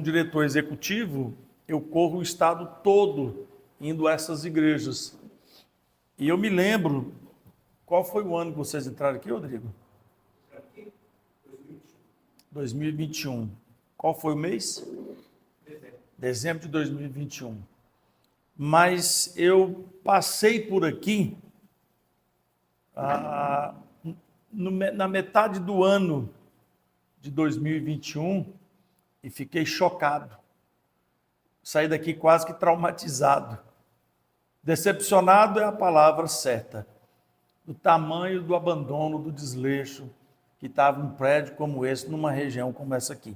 diretor executivo, eu corro o estado todo indo a essas igrejas. E eu me lembro, qual foi o ano que vocês entraram aqui, Rodrigo? 2021. Qual foi o mês? Dezembro de 2021. Mas eu passei por aqui na metade do ano de 2021 e fiquei chocado. Saí daqui quase que traumatizado. Decepcionado é a palavra certa. Do tamanho do abandono, do desleixo que estava um prédio como esse, numa região como essa aqui.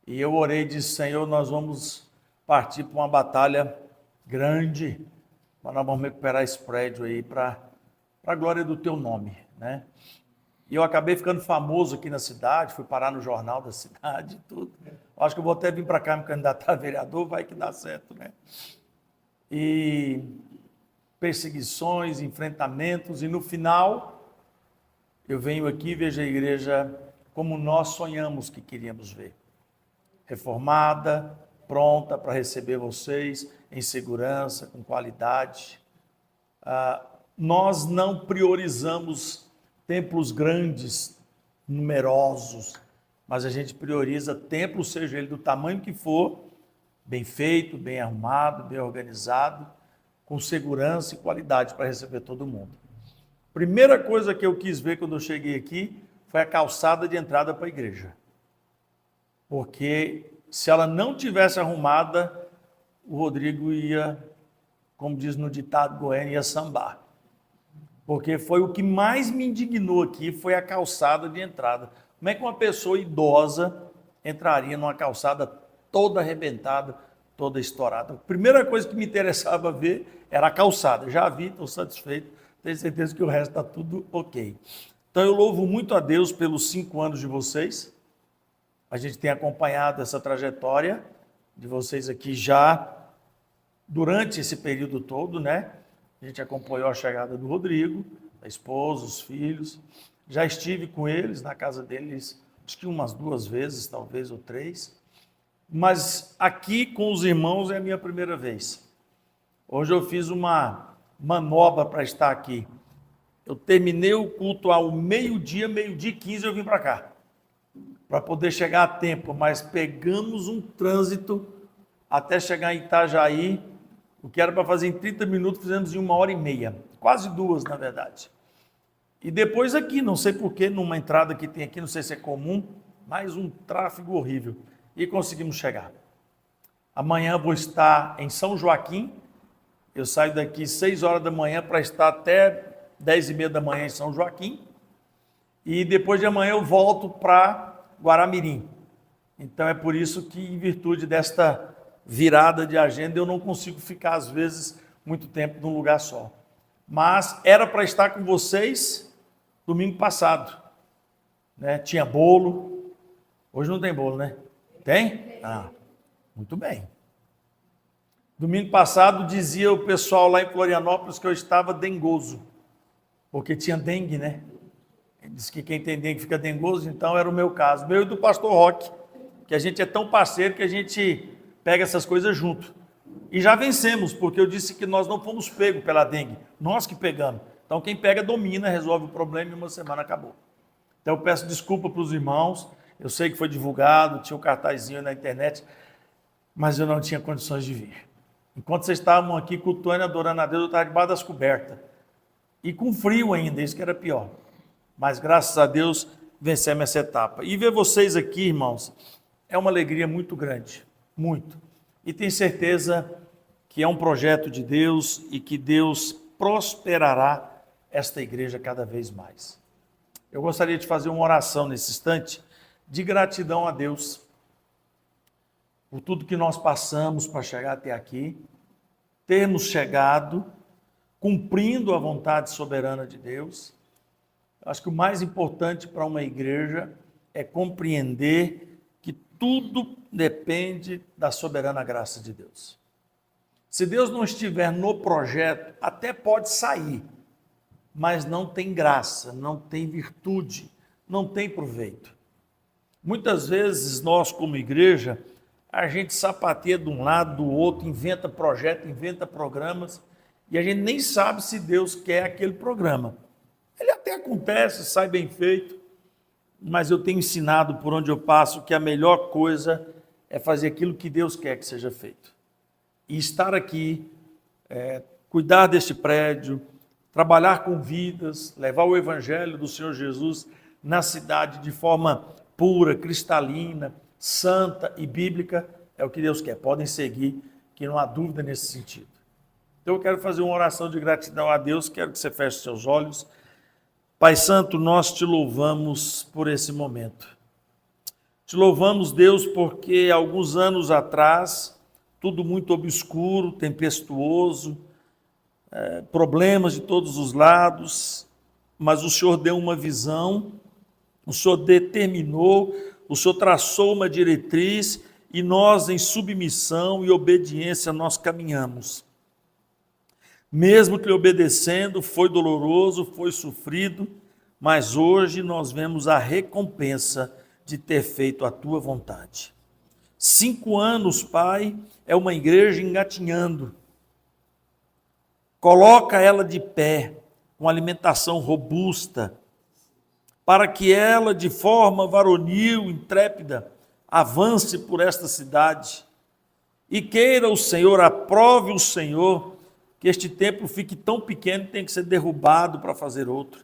E eu orei e disse, Senhor, nós vamos partir para uma batalha grande, mas nós vamos recuperar esse prédio aí para a glória do teu nome, né? E eu acabei ficando famoso aqui na cidade, fui parar no jornal da cidade e tudo. Acho que eu vou até vir para cá me candidatar a vereador, vai que dá certo, né? E perseguições, enfrentamentos, e no final eu venho aqui e vejo a igreja como nós sonhamos que queríamos ver. Reformada, pronta para receber vocês, em segurança, com qualidade. Nós não priorizamos templos grandes, numerosos, mas a gente prioriza templo, seja ele do tamanho que for, bem feito, bem arrumado, bem organizado, com segurança e qualidade para receber todo mundo. Primeira coisa que eu quis ver quando eu cheguei aqui foi a calçada de entrada para a igreja. Porque se ela não tivesse arrumada, o Rodrigo ia, como diz no ditado goiano, ia sambar. Porque foi o que mais me indignou aqui, foi a calçada de entrada. Como é que uma pessoa idosa entraria numa calçada toda arrebentada, toda estourada? A primeira coisa que me interessava ver era a calçada. Já vi, estou satisfeito, tenho certeza que o resto está tudo ok. Então eu louvo muito a Deus pelos 5 anos de vocês. A gente tem acompanhado essa trajetória de vocês aqui já durante esse período todo, né? A gente acompanhou a chegada do Rodrigo, da esposa, os filhos. Já estive com eles na casa deles, acho que umas 2 vezes, talvez, ou 3. Mas aqui com os irmãos é a minha primeira vez. Hoje eu fiz uma manobra para estar aqui. Eu terminei o culto ao meio-dia, meio-dia e 15 eu vim para cá, para poder chegar a tempo, mas pegamos um trânsito até chegar em Itajaí. O que era para fazer em 30 minutos, fizemos em 1h30, quase 2, na verdade. E depois aqui, não sei porquê, numa entrada que tem aqui, não sei se é comum, mais um tráfego horrível. E conseguimos chegar. Amanhã vou estar em São Joaquim. Eu saio daqui 6 horas da manhã para estar até 10h30 da manhã em São Joaquim. E depois de amanhã eu volto para Guaramirim. Então é por isso que, em virtude desta virada de agenda, eu não consigo ficar, às vezes, muito tempo num lugar só. Mas era para estar com vocês domingo passado, né? Tinha bolo. Hoje não tem bolo, né? Tem? Ah, muito bem. Domingo passado dizia o pessoal lá em Florianópolis que eu estava dengoso, porque tinha dengue, né? Diz que quem tem dengue fica dengoso, então era o meu caso. Meu e do pastor Roque, que a gente é tão parceiro que a gente pega essas coisas junto. E já vencemos, porque eu disse que nós não fomos pegos pela dengue, nós que pegamos. Então quem pega domina, resolve o problema e uma semana acabou. Então eu peço desculpa para os irmãos, eu sei que foi divulgado, tinha um cartazinho na internet, mas eu não tinha condições de vir. Enquanto vocês estavam aqui cultuando e adorando a Deus, eu estava debaixo das cobertas. E com frio ainda, isso que era pior. Mas graças a Deus vencemos essa etapa. E ver vocês aqui, irmãos, é uma alegria muito grande, muito. E tenho certeza que é um projeto de Deus e que Deus prosperará esta igreja cada vez mais. Eu gostaria de fazer uma oração nesse instante de gratidão a Deus por tudo que nós passamos para chegar até aqui, termos chegado, cumprindo a vontade soberana de Deus. Acho que o mais importante para uma igreja é compreender que tudo depende da soberana graça de Deus. Se Deus não estiver no projeto, até pode sair, mas não tem graça, não tem virtude, não tem proveito. Muitas vezes nós, como igreja, a gente sapateia de um lado, do outro, inventa projeto, inventa programas, e a gente nem sabe se Deus quer aquele programa. Ele até acontece, sai bem feito, mas eu tenho ensinado por onde eu passo que a melhor coisa é fazer aquilo que Deus quer que seja feito. E estar aqui, cuidar deste prédio, trabalhar com vidas, levar o Evangelho do Senhor Jesus na cidade de forma pura, cristalina, santa e bíblica, é o que Deus quer. Podem seguir, que não há dúvida nesse sentido. Então eu quero fazer uma oração de gratidão a Deus, quero que você feche seus olhos. Pai Santo, nós te louvamos por esse momento. Te louvamos, Deus, porque alguns anos atrás, tudo muito obscuro, tempestuoso, problemas de todos os lados, mas o Senhor deu uma visão, o Senhor determinou, o Senhor traçou uma diretriz e nós, em submissão e obediência, nós caminhamos. Mesmo que obedecendo, foi doloroso, foi sofrido, mas hoje nós vemos a recompensa de ter feito a tua vontade. 5 anos, Pai, é uma igreja engatinhando. Coloca ela de pé, com alimentação robusta, para que ela, de forma varonil, intrépida, avance por esta cidade. E queira o Senhor, aprove o Senhor, que este templo fique tão pequeno que tem que ser derrubado para fazer outro.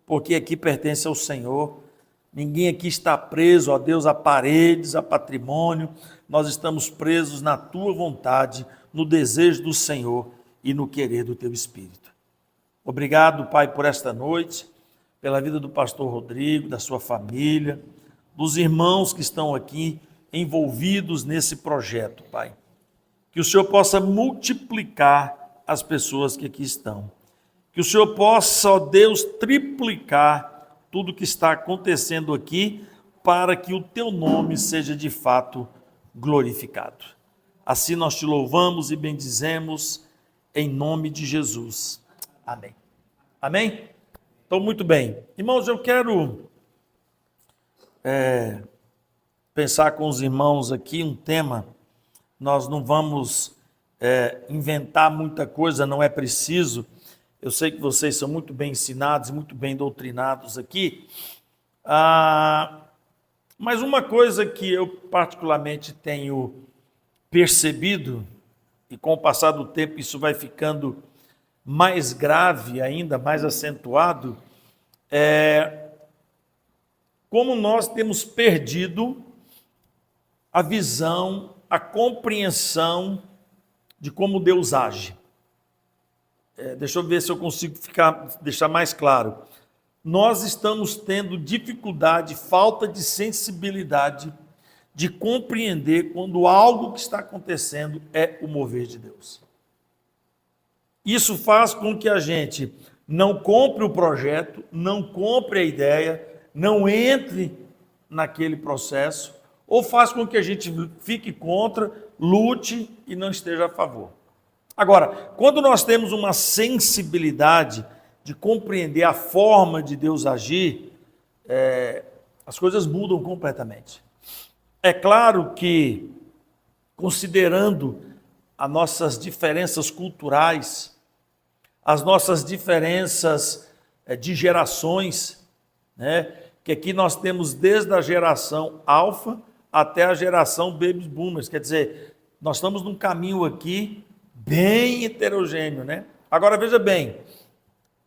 Porque aqui pertence ao Senhor. Ninguém aqui está preso, ó Deus, a paredes, a patrimônio. Nós estamos presos na tua vontade, no desejo do Senhor e no querer do teu Espírito. Obrigado, Pai, por esta noite, pela vida do pastor Rodrigo, da sua família, dos irmãos que estão aqui envolvidos nesse projeto, Pai. Que o Senhor possa multiplicar as pessoas que aqui estão. Que o Senhor possa, ó Deus, triplicar tudo que está acontecendo aqui, para que o teu nome seja de fato glorificado. Assim nós te louvamos e bendizemos em nome de Jesus. Amém. Amém? Então, muito bem. Irmãos, eu quero pensar com os irmãos aqui um tema. Nós não vamos inventar muita coisa, não é preciso. Eu sei que vocês são muito bem ensinados, muito bem doutrinados aqui. Mas uma coisa que eu particularmente tenho percebido, e com o passar do tempo isso vai ficando mais grave ainda, mais acentuado, como nós temos perdido a visão, a compreensão de como Deus age. Deixa eu ver se eu consigo deixar mais claro. Nós estamos tendo dificuldade, falta de sensibilidade de compreender quando algo que está acontecendo é o mover de Deus. Isso faz com que a gente não compre o projeto, não compre a ideia, não entre naquele processo, ou faz com que a gente fique contra, lute e não esteja a favor. Agora, quando nós temos uma sensibilidade de compreender a forma de Deus agir, as coisas mudam completamente. É claro que, considerando as nossas diferenças culturais, as nossas diferenças de gerações, né? Que aqui nós temos desde a geração alfa até a geração baby boomers, quer dizer, nós estamos num caminho aqui bem heterogêneo, né? Agora veja bem,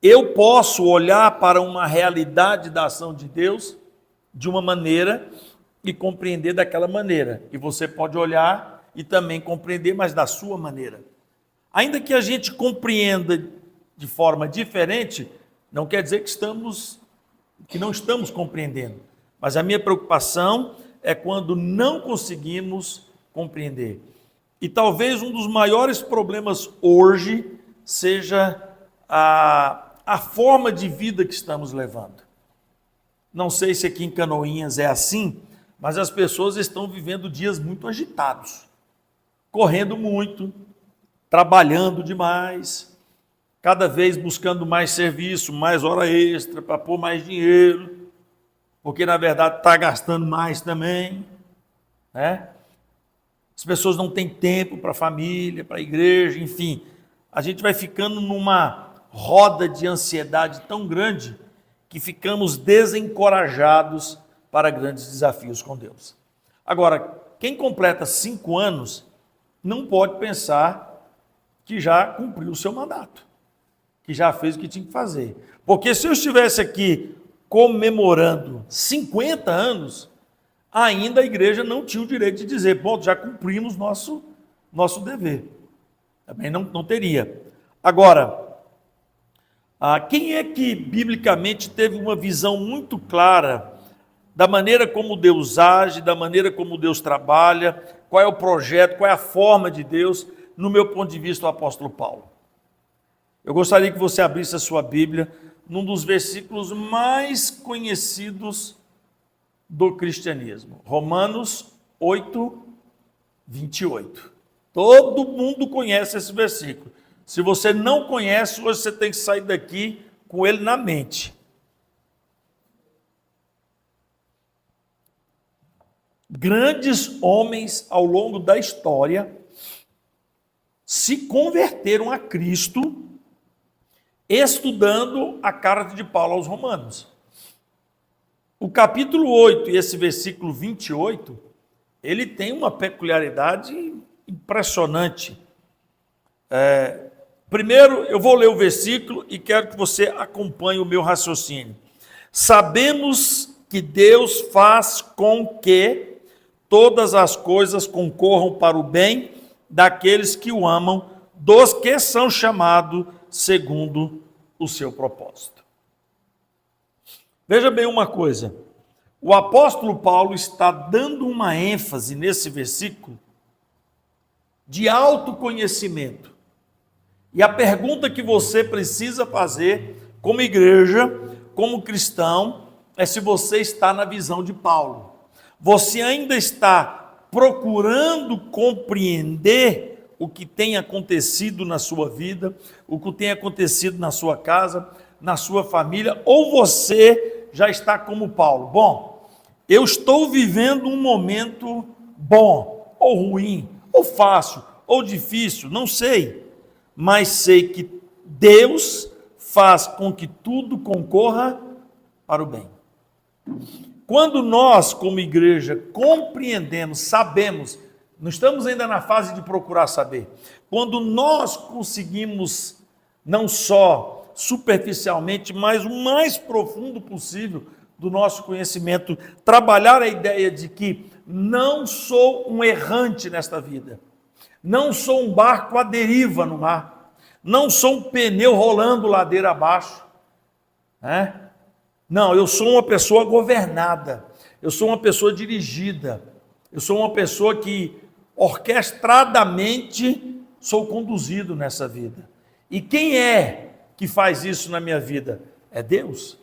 eu posso olhar para uma realidade da ação de Deus de uma maneira e compreender daquela maneira, e você pode olhar e também compreender, mas da sua maneira. Ainda que a gente compreenda de forma diferente, não quer dizer que não estamos compreendendo, mas a minha preocupação é quando não conseguimos compreender. E talvez um dos maiores problemas hoje seja a forma de vida que estamos levando. Não sei se aqui em Canoinhas é assim, mas as pessoas estão vivendo dias muito agitados, correndo muito, trabalhando demais, cada vez buscando mais serviço, mais hora extra para pôr mais dinheiro, porque na verdade está gastando mais também, né? As pessoas não têm tempo para a família, para a igreja, enfim. A gente vai ficando numa roda de ansiedade tão grande que ficamos desencorajados para grandes desafios com Deus. Agora, quem completa 5 anos não pode pensar que já cumpriu o seu mandato, que já fez o que tinha que fazer. Porque se eu estivesse aqui comemorando 50 anos, ainda a igreja não tinha o direito de dizer, bom, já cumprimos nosso dever. Também não teria. Agora, quem é que biblicamente teve uma visão muito clara da maneira como Deus age, da maneira como Deus trabalha, qual é o projeto, qual é a forma de Deus, no meu ponto de vista, o apóstolo Paulo? Eu gostaria que você abrisse a sua Bíblia num dos versículos mais conhecidos do cristianismo, Romanos 8, 28. Todo mundo conhece esse versículo. Se você não conhece, hoje você tem que sair daqui com ele na mente. Grandes homens ao longo da história se converteram a Cristo estudando a carta de Paulo aos Romanos. O capítulo 8 e esse versículo 28, ele tem uma peculiaridade impressionante. Primeiro, eu vou ler o versículo e quero que você acompanhe o meu raciocínio. Sabemos que Deus faz com que todas as coisas concorram para o bem daqueles que o amam, dos que são chamados segundo o seu propósito. Veja bem uma coisa, o apóstolo Paulo está dando uma ênfase nesse versículo de autoconhecimento. E a pergunta que você precisa fazer como igreja, como cristão, é se você está na visão de Paulo. Você ainda está procurando compreender o que tem acontecido na sua vida, o que tem acontecido na sua casa, na sua família, ou você já está como Paulo? Bom, eu estou vivendo um momento bom, ou ruim, ou fácil, ou difícil, não sei, mas sei que Deus faz com que tudo concorra para o bem. Quando nós, como igreja, compreendemos, sabemos, não estamos ainda na fase de procurar saber, quando nós conseguimos, não só superficialmente, mas o mais profundo possível do nosso conhecimento, trabalhar a ideia de que não sou um errante nesta vida, não sou um barco à deriva no mar, não sou um pneu rolando ladeira abaixo, Não, eu sou uma pessoa governada, eu sou uma pessoa dirigida, eu sou uma pessoa que orquestradamente sou conduzido nessa vida. E quem é que faz isso na minha vida? É Deus.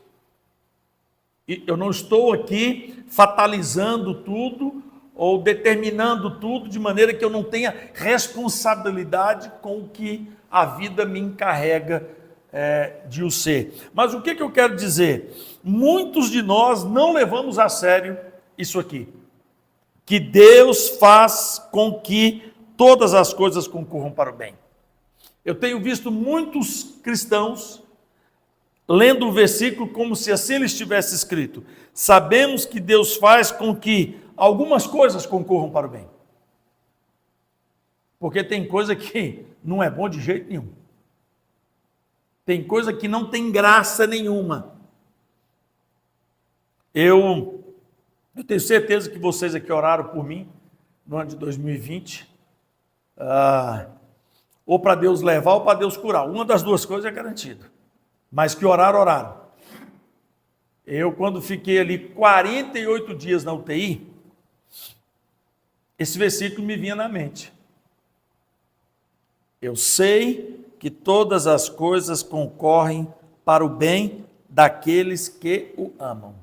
E eu não estou aqui fatalizando tudo ou determinando tudo de maneira que eu não tenha responsabilidade com o que a vida me encarrega de o ser. Mas o que eu quero dizer? Muitos de nós não levamos a sério isso aqui. Que Deus faz com que todas as coisas concorram para o bem. Eu tenho visto muitos cristãos lendo o versículo como se assim ele estivesse escrito. Sabemos que Deus faz com que algumas coisas concorram para o bem. Porque tem coisa que não é bom de jeito nenhum. Tem coisa que não tem graça nenhuma. Eu tenho certeza que vocês aqui oraram por mim no ano de 2020. Ou para Deus levar ou para Deus curar. Uma das duas coisas é garantida. Mas que oraram. Eu, quando fiquei ali 48 dias na UTI, esse versículo me vinha na mente. Eu sei que todas as coisas concorrem para o bem daqueles que o amam.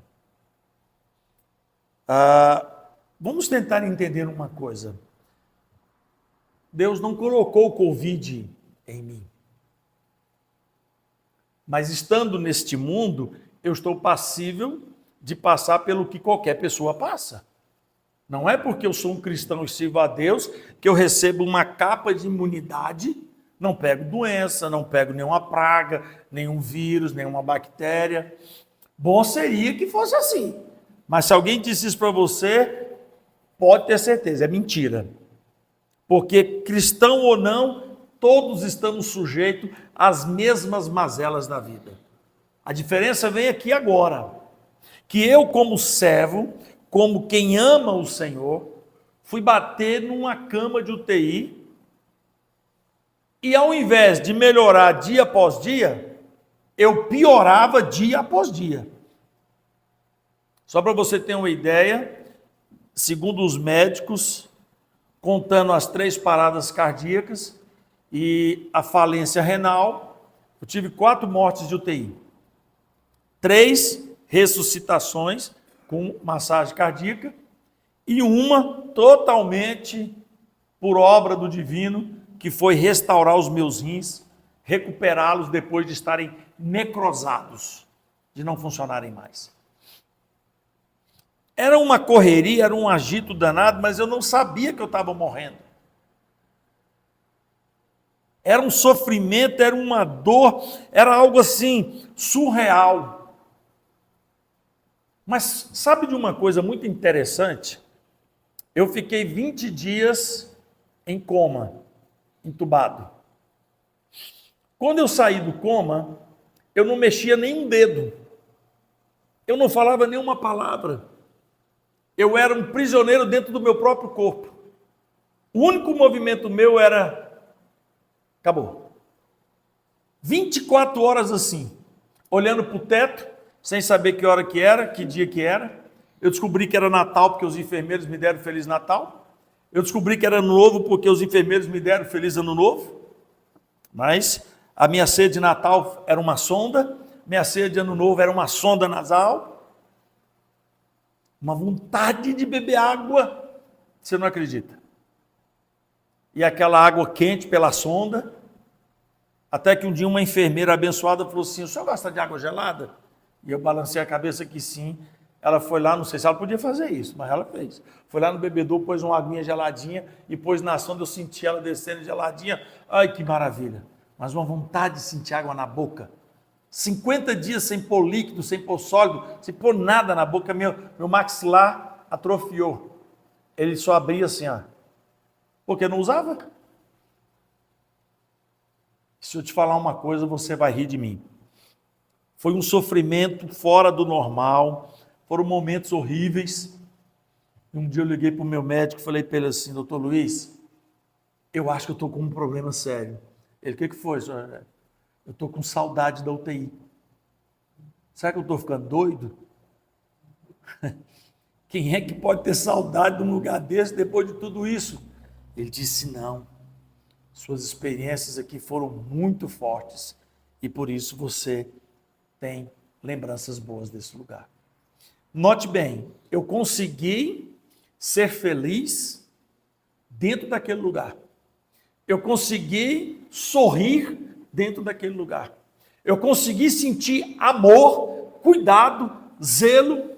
Vamos tentar entender uma coisa. Deus não colocou o Covid em mim. Mas estando neste mundo, eu estou passível de passar pelo que qualquer pessoa passa. Não é porque eu sou um cristão e sirvo a Deus que eu recebo uma capa de imunidade, não pego doença, não pego nenhuma praga, nenhum vírus, nenhuma bactéria. Bom seria que fosse assim. Mas se alguém disse isso para você, pode ter certeza, é mentira. Porque cristão ou não, todos estamos sujeitos às mesmas mazelas da vida. A diferença vem aqui agora. Que eu, como servo, como quem ama o Senhor, fui bater numa cama de UTI e ao invés de melhorar dia após dia, eu piorava dia após dia. Só para você ter uma ideia, segundo os médicos, contando as 3 paradas cardíacas e a falência renal, eu tive 4 mortes de UTI. 3 ressuscitações com massagem cardíaca e uma totalmente por obra do divino, que foi restaurar os meus rins, recuperá-los depois de estarem necrosados, de não funcionarem mais. Era uma correria, era um agito danado, mas eu não sabia que eu estava morrendo. Era um sofrimento, era uma dor, era algo assim, surreal. Mas sabe de uma coisa muito interessante? Eu fiquei 20 dias em coma, entubado. Quando eu saí do coma, eu não mexia nem um dedo. Eu não falava nenhuma palavra. Eu era um prisioneiro dentro do meu próprio corpo. O único movimento meu era... Acabou. 24 horas assim, olhando para o teto, sem saber que hora que era, que dia que era. Eu descobri que era Natal porque os enfermeiros me deram Feliz Natal. Eu descobri que era Ano Novo porque os enfermeiros me deram Feliz Ano Novo. Mas a minha ceia de Natal era uma sonda, minha ceia de Ano Novo era uma sonda nasal. Uma vontade de beber água, você não acredita. E aquela água quente pela sonda, até que um dia uma enfermeira abençoada falou assim, o senhor gosta de água gelada? E eu balancei a cabeça que sim. Ela foi lá, não sei se ela podia fazer isso, mas ela fez. Foi lá no bebedouro, pôs uma aguinha geladinha e pôs na sonda, eu senti ela descendo geladinha. Ai, que maravilha. Mas uma vontade de sentir água na boca. 50 dias sem pôr líquido, sem pôr sólido, sem pôr nada na boca, meu maxilar atrofiou. Ele só abria assim, ó. Porque não usava. Se eu te falar uma coisa, você vai rir de mim. Foi um sofrimento fora do normal, foram momentos horríveis. Um dia eu liguei para o meu médico e falei para ele assim, doutor Luiz, eu acho que eu estou com um problema sério. Ele, o que foi, senhor? Eu estou com saudade da UTI. Será que eu estou ficando doido? Quem é que pode ter saudade de um lugar desse depois de tudo isso? Ele disse, não. Suas experiências aqui foram muito fortes e por isso você tem lembranças boas desse lugar. Note bem, eu consegui ser feliz dentro daquele lugar. Eu consegui sorrir dentro daquele lugar. Eu consegui sentir amor, cuidado, zelo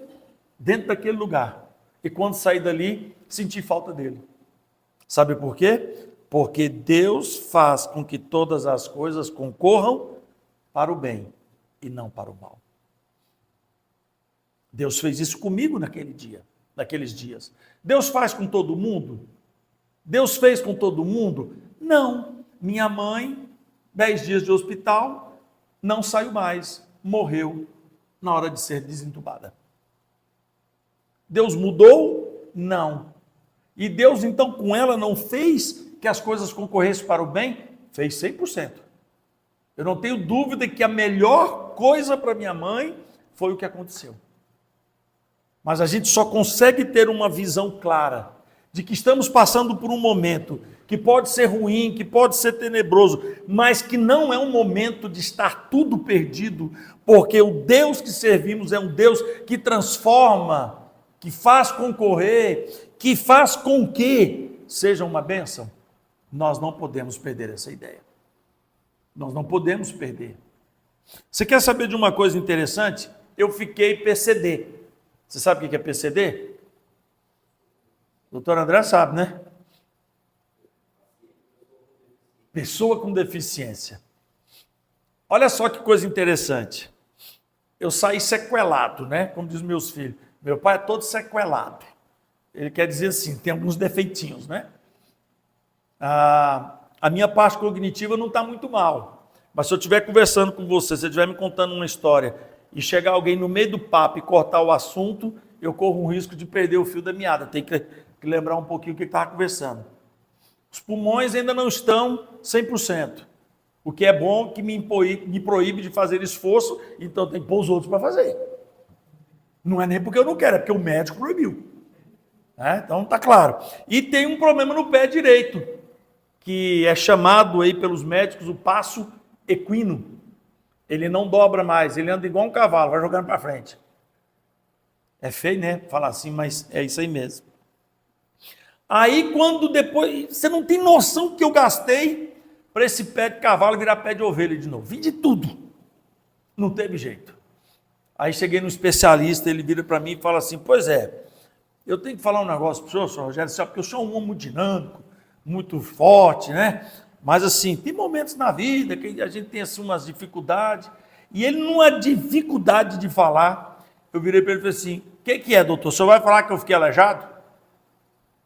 dentro daquele lugar. E quando saí dali, senti falta dele. Sabe por quê? Porque Deus faz com que todas as coisas concorram para o bem e não para o mal. Deus fez isso comigo naqueles dias. Deus faz com todo mundo? Deus fez com todo mundo? Não. Minha mãe, 10 dias de hospital, não saiu mais, morreu na hora de ser desentubada. Deus mudou? Não. E Deus então com ela não fez que as coisas concorressem para o bem? Fez 100%. Eu não tenho dúvida que a melhor coisa para minha mãe foi o que aconteceu. Mas a gente só consegue ter uma visão clara de que estamos passando por um momento que pode ser ruim, que pode ser tenebroso, mas que não é um momento de estar tudo perdido, porque o Deus que servimos é um Deus que transforma, que faz concorrer, que faz com que seja uma bênção. Nós não podemos perder essa ideia. Nós não podemos perder. Você quer saber de uma coisa interessante? Eu fiquei PCD. Você sabe o que é PCD? Doutor André sabe, né? Pessoa com deficiência. Olha só que coisa interessante. Eu saí sequelado, né? Como diz meus filhos. Meu pai é todo sequelado. Ele quer dizer assim, tem alguns defeitinhos, né? A minha parte cognitiva não está muito mal. Mas se eu estiver conversando com você, se você estiver me contando uma história e chegar alguém no meio do papo e cortar o assunto, eu corro um risco de perder o fio da meada. Tem que lembrar um pouquinho o que estava conversando. Os pulmões ainda não estão 100%. O que é bom que me proíbe de fazer esforço, então tem que pôr os outros para fazer. Não é nem porque eu não quero, é porque o médico proibiu. Então está claro. E tem um problema no pé direito, que é chamado aí pelos médicos o passo equino. Ele não dobra mais, ele anda igual um cavalo, vai jogando para frente. É feio, né? Falar assim, mas é isso aí mesmo. Aí quando depois, você não tem noção que eu gastei para esse pé de cavalo virar pé de ovelha de novo. Vi de tudo. Não teve jeito. Aí cheguei no especialista, ele vira para mim e fala assim, pois é, eu tenho que falar um negócio para o senhor, Rogério, porque o senhor é um homem muito dinâmico, muito forte, né? Mas assim, tem momentos na vida que a gente tem assim, umas dificuldades, e ele numa dificuldade de falar, eu virei para ele e falei assim, o que é, doutor? O senhor vai falar que eu fiquei aleijado?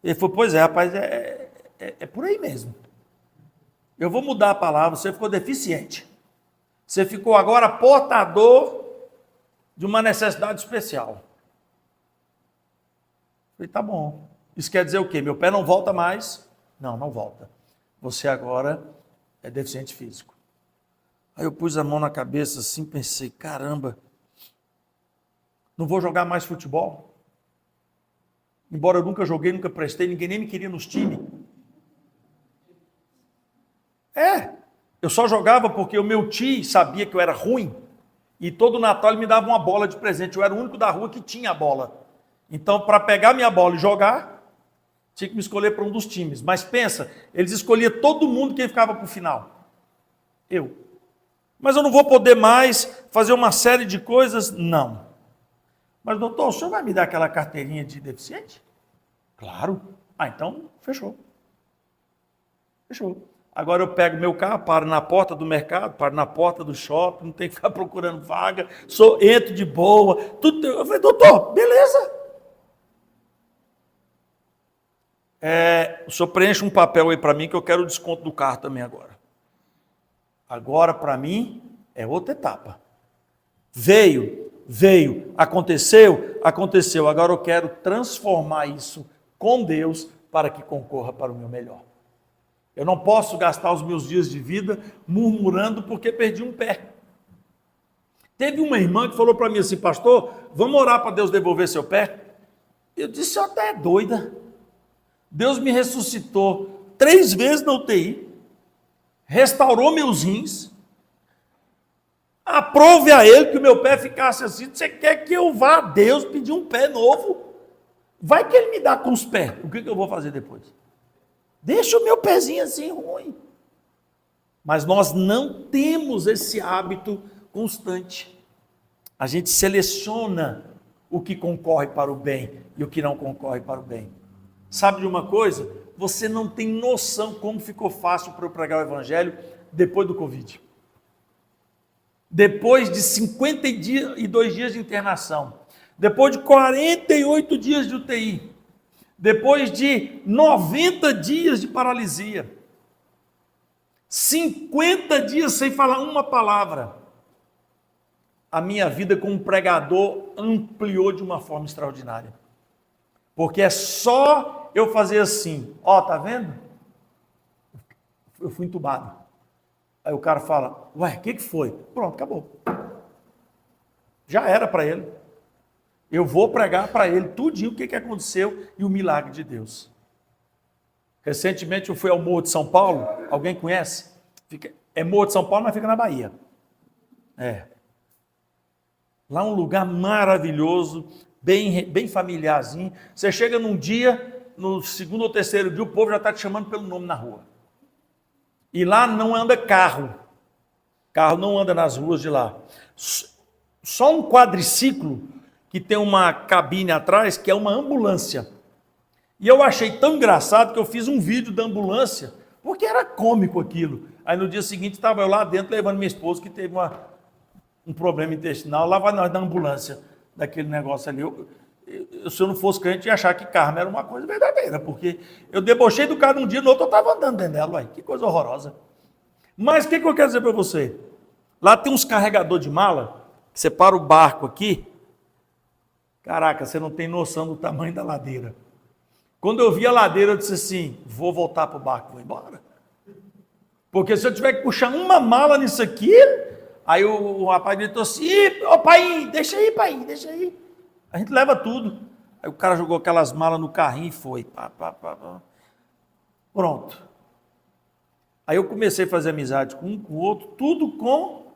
Ele falou, pois é, rapaz, é por aí mesmo. Eu vou mudar a palavra, você ficou deficiente. Você ficou agora portador de uma necessidade especial. Eu falei, tá bom. Isso quer dizer o quê? Meu pé não volta mais? Não, não volta. Você agora é deficiente físico. Aí eu pus a mão na cabeça assim, pensei, caramba, não vou jogar mais futebol? Embora eu nunca joguei, nunca prestei, ninguém nem me queria nos times. Eu só jogava porque o meu tio sabia que eu era ruim e todo Natal ele me dava uma bola de presente. Eu era o único da rua que tinha a bola. Então, para pegar minha bola e jogar, tinha que me escolher para um dos times. Mas pensa, eles escolhiam todo mundo quem ficava para o final. Eu. Mas eu não vou poder mais fazer uma série de coisas? Não. Mas, doutor, o senhor vai me dar aquela carteirinha de deficiente? Claro. Então, fechou. Fechou. Agora eu pego meu carro, paro na porta do mercado, paro na porta do shopping, não tenho que ficar procurando vaga, entro de boa. Tudo. Eu falei, doutor, beleza. O senhor preenche um papel aí para mim que eu quero o desconto do carro também agora. Agora, para mim, é outra etapa. Veio, aconteceu. Agora eu quero transformar isso com Deus para que concorra para o meu melhor. Eu não posso gastar os meus dias de vida murmurando porque perdi um pé. Teve uma irmã que falou para mim assim, pastor, vamos orar para Deus devolver seu pé? Eu disse, você até é doida. Deus me ressuscitou 3 vezes na UTI, restaurou meus rins, aprove a Ele que o meu pé ficasse assim. Você quer que eu vá a Deus pedir um pé novo? Vai que Ele me dá com os pés. O que eu vou fazer depois? Deixa o meu pezinho assim ruim. Mas nós não temos esse hábito constante. A gente seleciona o que concorre para o bem e o que não concorre para o bem. Sabe de uma coisa? Você não tem noção como ficou fácil para eu pregar o evangelho depois do Covid. Depois de 52 dias de internação, depois de 48 dias de UTI, depois de 90 dias de paralisia, 50 dias sem falar uma palavra, a minha vida como pregador ampliou de uma forma extraordinária. Porque é só eu fazer assim, tá vendo? Eu fui entubado. Aí o cara fala, ué, o que foi? Pronto, acabou. Já era para ele. Eu vou pregar para ele tudinho o que aconteceu e o milagre de Deus. Recentemente eu fui ao Morro de São Paulo, alguém conhece? É Morro de São Paulo, mas fica na Bahia. Lá um lugar maravilhoso, bem familiarzinho. Você chega num dia, no segundo ou terceiro dia, o povo já está te chamando pelo nome na rua. E lá não anda carro. Carro não anda nas ruas de lá. Só um quadriciclo que tem uma cabine atrás, que é uma ambulância. E eu achei tão engraçado que eu fiz um vídeo da ambulância, porque era cômico aquilo. Aí no dia seguinte estava eu lá dentro levando minha esposa que teve um problema intestinal, lá vai nós da ambulância daquele negócio ali. Se eu não fosse crente, ia achar que karma era uma coisa verdadeira, porque eu debochei do cara um dia, no outro eu estava andando dentro dela, uai, que coisa horrorosa. Mas o que eu quero dizer para você? Lá tem uns carregador de mala, que você para o barco aqui, caraca, você não tem noção do tamanho da ladeira. Quando eu vi a ladeira, eu disse assim, vou voltar para o barco, vou embora. Porque se eu tiver que puxar uma mala nisso aqui, aí o rapaz gritou assim, ô pai, deixa aí, pai, deixa aí. A gente leva tudo. Aí o cara jogou aquelas malas no carrinho e foi. Pá. Pronto. Aí eu comecei a fazer amizade com um, com o outro, tudo com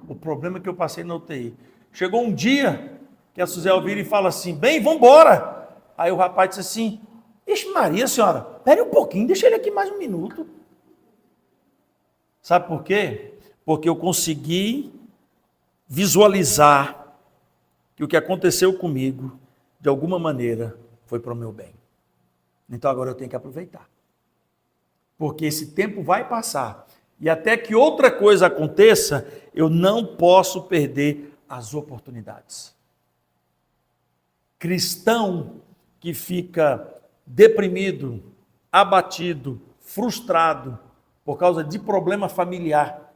o problema que eu passei na UTI. Chegou um dia que a Suzel vira e fala assim, bem, vamos embora. Aí o rapaz disse assim, ixi Maria, senhora, pere um pouquinho, deixa ele aqui mais um minuto. Sabe por quê? Porque eu consegui visualizar que o que aconteceu comigo, de alguma maneira, foi para o meu bem. Então agora eu tenho que aproveitar. Porque esse tempo vai passar. E até que outra coisa aconteça, eu não posso perder as oportunidades. Cristão que fica deprimido, abatido, frustrado, por causa de problema familiar,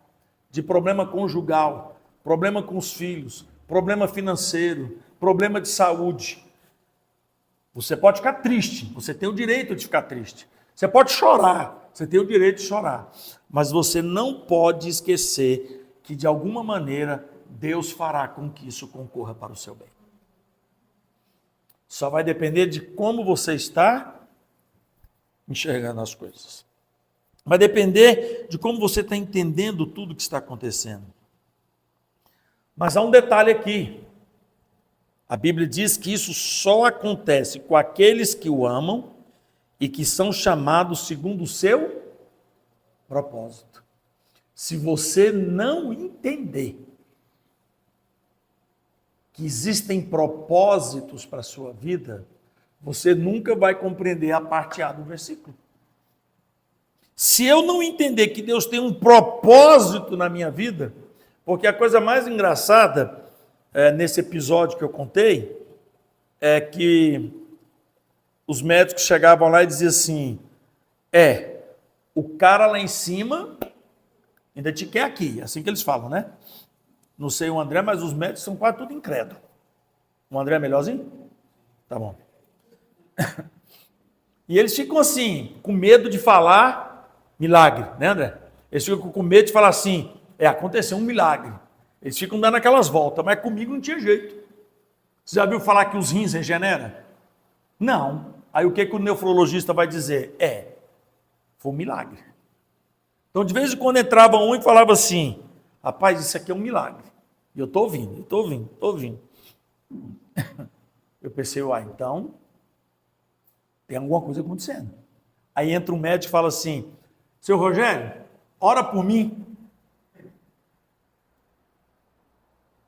de problema conjugal, problema com os filhos, problema financeiro, problema de saúde. Você pode ficar triste, você tem o direito de ficar triste. Você pode chorar, você tem o direito de chorar. Mas você não pode esquecer que, de alguma maneira, Deus fará com que isso concorra para o seu bem. Só vai depender de como você está enxergando as coisas. Vai depender de como você está entendendo tudo que está acontecendo. Mas há um detalhe aqui. A Bíblia diz que isso só acontece com aqueles que o amam e que são chamados segundo o seu propósito. Se você não entender que existem propósitos para a sua vida, você nunca vai compreender a parte A do versículo. Se eu não entender que Deus tem um propósito na minha vida, porque a coisa mais engraçada nesse episódio que eu contei é que os médicos chegavam lá e diziam assim, o cara lá em cima ainda te quer aqui, assim que eles falam, né? Não sei o André, mas os médicos são quase tudo incrédulos. O André é melhorzinho? Tá bom. E eles ficam assim, com medo de falar milagre, né, André? Eles ficam com medo de falar assim, aconteceu um milagre. Eles ficam dando aquelas voltas, mas comigo não tinha jeito. Você já viu falar que os rins regeneram? Não. Aí o que o nefrologista vai dizer? Foi um milagre. Então, de vez em quando entrava um e falava assim, rapaz, isso aqui é um milagre. E eu estou ouvindo. Eu pensei, então, tem alguma coisa acontecendo. Aí entra um médico e fala assim, seu Rogério, ora por mim.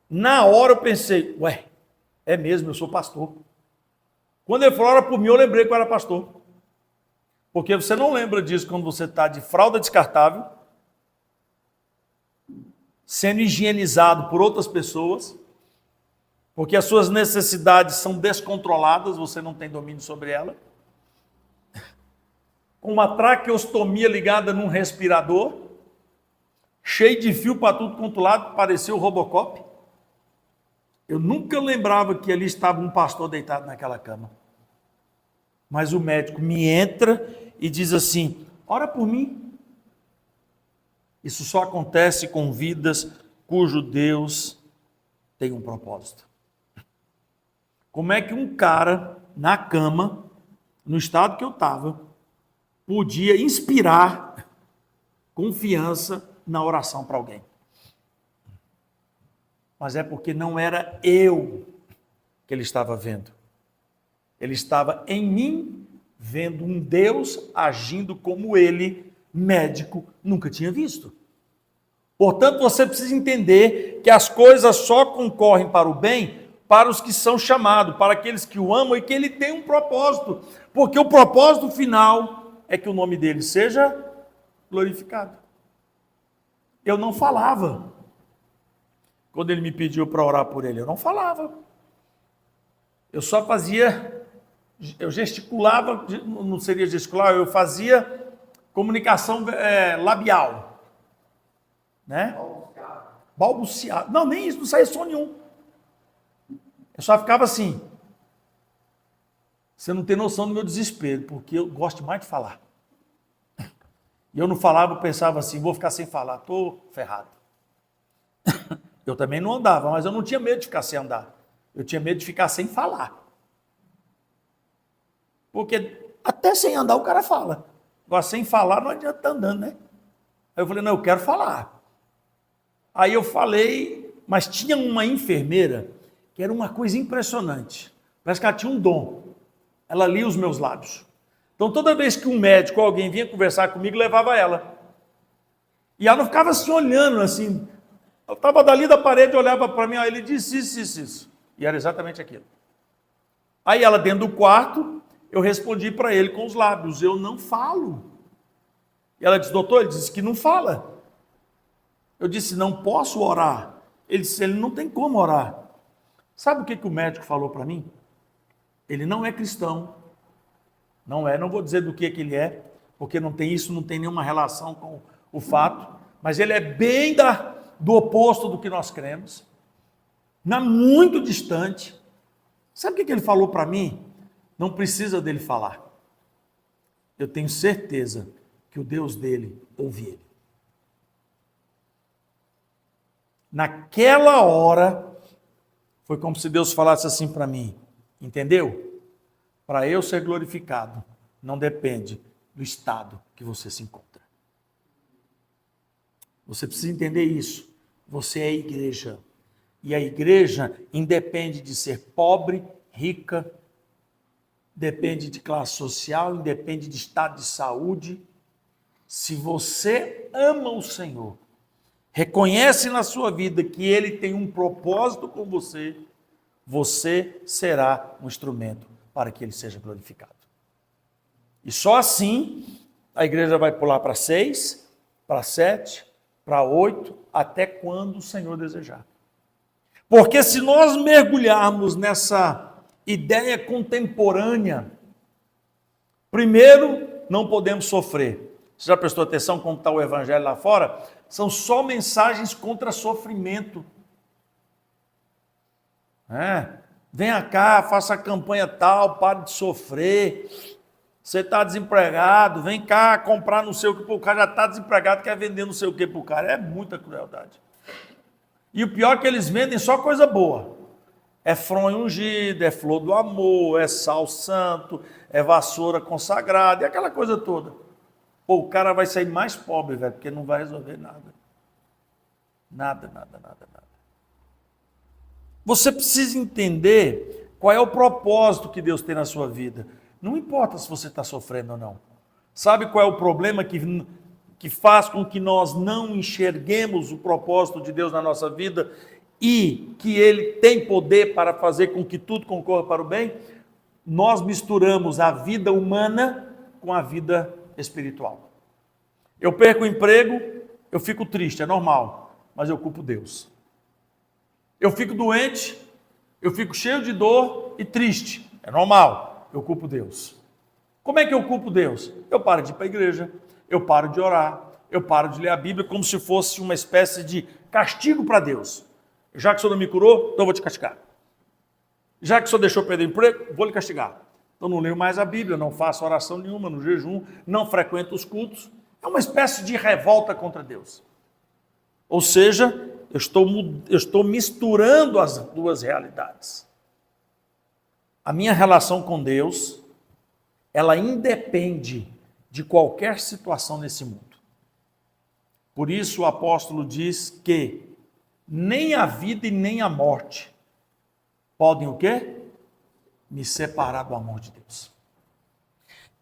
Na hora eu pensei, é mesmo, eu sou pastor. Quando ele falou, ora por mim, eu lembrei que eu era pastor. Porque você não lembra disso quando você está de fralda descartável, sendo higienizado por outras pessoas, porque as suas necessidades são descontroladas, você não tem domínio sobre ela, com uma traqueostomia ligada num respirador, cheio de fio para tudo quanto lado, parecia o Robocop. Eu nunca lembrava que ali estava um pastor deitado naquela cama. Mas o médico me entra e diz assim, ora por mim. Isso só acontece com vidas cujo Deus tem um propósito. Como é que um cara na cama, no estado que eu estava, podia inspirar confiança na oração para alguém? Mas é porque não era eu que ele estava vendo. Ele estava em mim, vendo um Deus agindo como ele, médico, nunca tinha visto. Portanto, você precisa entender que as coisas só concorrem para o bem para os que são chamados, para aqueles que o amam e que ele tem um propósito, porque o propósito final é que o nome dele seja glorificado. Eu não falava. Quando ele me pediu para orar por ele, eu não falava. Eu só fazia, eu gesticulava, não seria gesticular, eu fazia comunicação labial. Né? Balbuciado. Não, nem isso, não saía som nenhum. Eu só ficava assim. Você não tem noção do meu desespero, porque eu gosto mais de falar. E eu não falava, eu pensava assim, vou ficar sem falar, estou ferrado. Eu também não andava, mas eu não tinha medo de ficar sem andar. Eu tinha medo de ficar sem falar. Porque até sem andar o cara fala. Agora, sem falar não adianta estar andando, né? Aí eu falei, não, eu quero falar. Aí eu falei, mas tinha uma enfermeira que era uma coisa impressionante. Parece que ela tinha um dom. Ela lia os meus lábios. Então, toda vez que um médico ou alguém vinha conversar comigo, levava ela. E ela não ficava assim olhando, assim. Eu estava dali da parede, olhava para mim, ó, ele disse isso. E era exatamente aquilo. Aí ela dentro do quarto, eu respondi para ele com os lábios, eu não falo. E ela disse, doutor, ele disse que não fala. Eu disse, não posso orar. Ele disse, ele não tem como orar. Sabe o que o médico falou para mim? Ele não é cristão. Não vou dizer do que ele é, porque não tem nenhuma relação com o fato, mas ele é bem do oposto do que nós cremos, muito distante. Sabe o que ele falou para mim? Não precisa dele falar. Eu tenho certeza que o Deus dele ouve ele. Naquela hora, foi como se Deus falasse assim para mim, entendeu? Para eu ser glorificado, não depende do estado que você se encontra. Você precisa entender isso. Você é a igreja. E a igreja independe de ser pobre, rica, depende de classe social, independe de estado de saúde. Se você ama o Senhor, reconhece na sua vida que Ele tem um propósito com você, você será um instrumento para que Ele seja glorificado. E só assim a igreja vai pular para 6, para 7, para 8, até quando o Senhor desejar. Porque se nós mergulharmos nessa ideia contemporânea, primeiro, não podemos sofrer. Você já prestou atenção como está o evangelho lá fora? São só mensagens contra sofrimento. Venha cá, faça a campanha tal, pare de sofrer. Você está desempregado, vem cá comprar não sei o que para o cara, já está desempregado, quer vender não sei o que para o cara. É muita crueldade. E o pior é que eles vendem só coisa boa. É fronha ungida, é flor do amor, é sal santo, é vassoura consagrada, é aquela coisa toda. Pô, o cara vai sair mais pobre, velho, porque não vai resolver nada. Nada. Você precisa entender qual é o propósito que Deus tem na sua vida. Não importa se você está sofrendo ou não. Sabe qual é o problema que faz com que nós não enxerguemos o propósito de Deus na nossa vida e que Ele tem poder para fazer com que tudo concorra para o bem? Nós misturamos a vida humana com a vida espiritual. Eu perco o emprego, eu fico triste, é normal, mas eu culpo Deus. Eu fico doente, eu fico cheio de dor e triste, é normal, eu culpo Deus. Como é que eu culpo Deus? Eu paro de ir para a igreja, eu paro de orar, eu paro de ler a Bíblia como se fosse uma espécie de castigo para Deus. Já que o Senhor não me curou, então eu vou te castigar. Já que o Senhor deixou eu perder o emprego, vou lhe castigar. Então não leio mais a Bíblia, não faço oração nenhuma no jejum, não frequento os cultos. É uma espécie de revolta contra Deus. Ou seja, eu estou misturando as duas realidades. A minha relação com Deus, ela independe de qualquer situação nesse mundo. Por isso o apóstolo diz que nem a vida e nem a morte podem o quê? Me separar do amor de Deus.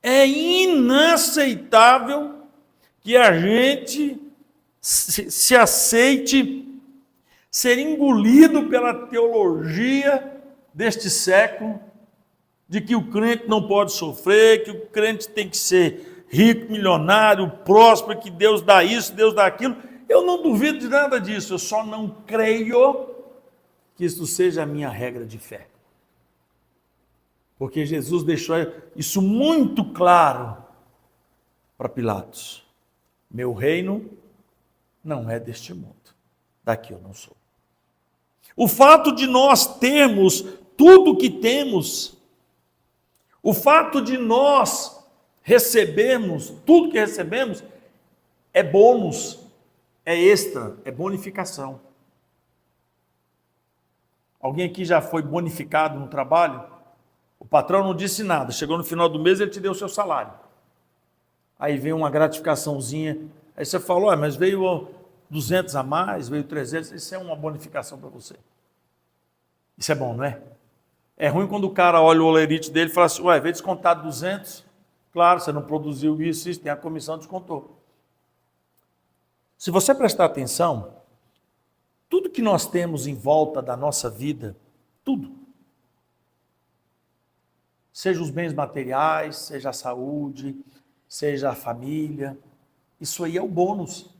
É inaceitável que a gente se aceite ser engolido pela teologia deste século, de que o crente não pode sofrer, que o crente tem que ser rico, milionário, próspero, que Deus dá isso, Deus dá aquilo. Eu não duvido de nada disso, eu só não creio que isso seja a minha regra de fé. Porque Jesus deixou isso muito claro para Pilatos. Meu reino não é deste mundo, daqui eu não sou. O fato de nós termos tudo o que temos, o fato de nós recebermos tudo que recebemos, é bônus, é extra, é bonificação. Alguém aqui já foi bonificado no trabalho? O patrão não disse nada, chegou no final do mês, ele te deu o seu salário. Aí veio uma gratificaçãozinha, aí você falou, mas veio 200 a mais, veio 300, isso é uma bonificação para você. Isso é bom, não é? É ruim quando o cara olha o olerite dele e fala assim, veio descontado 200, claro, você não produziu isso, tem a comissão, descontou. Se você prestar atenção, tudo que nós temos em volta da nossa vida, tudo, seja os bens materiais, seja a saúde, seja a família, isso aí é o bônus.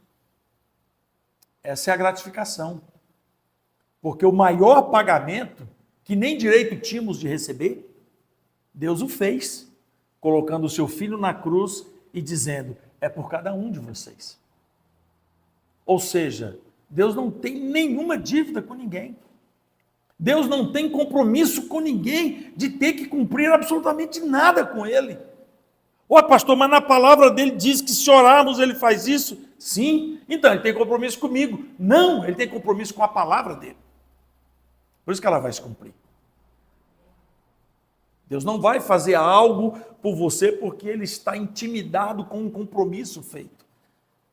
Essa é a gratificação. Porque o maior pagamento, que nem direito tínhamos de receber, Deus o fez, colocando o seu filho na cruz e dizendo, é por cada um de vocês. Ou seja, Deus não tem nenhuma dívida com ninguém. Deus não tem compromisso com ninguém de ter que cumprir absolutamente nada com ele. Pastor, mas na palavra dele diz que se orarmos ele faz isso? Sim, então ele tem compromisso comigo. Não, ele tem compromisso com a palavra dele. Por isso que ela vai se cumprir. Deus não vai fazer algo por você porque ele está intimidado com um compromisso feito.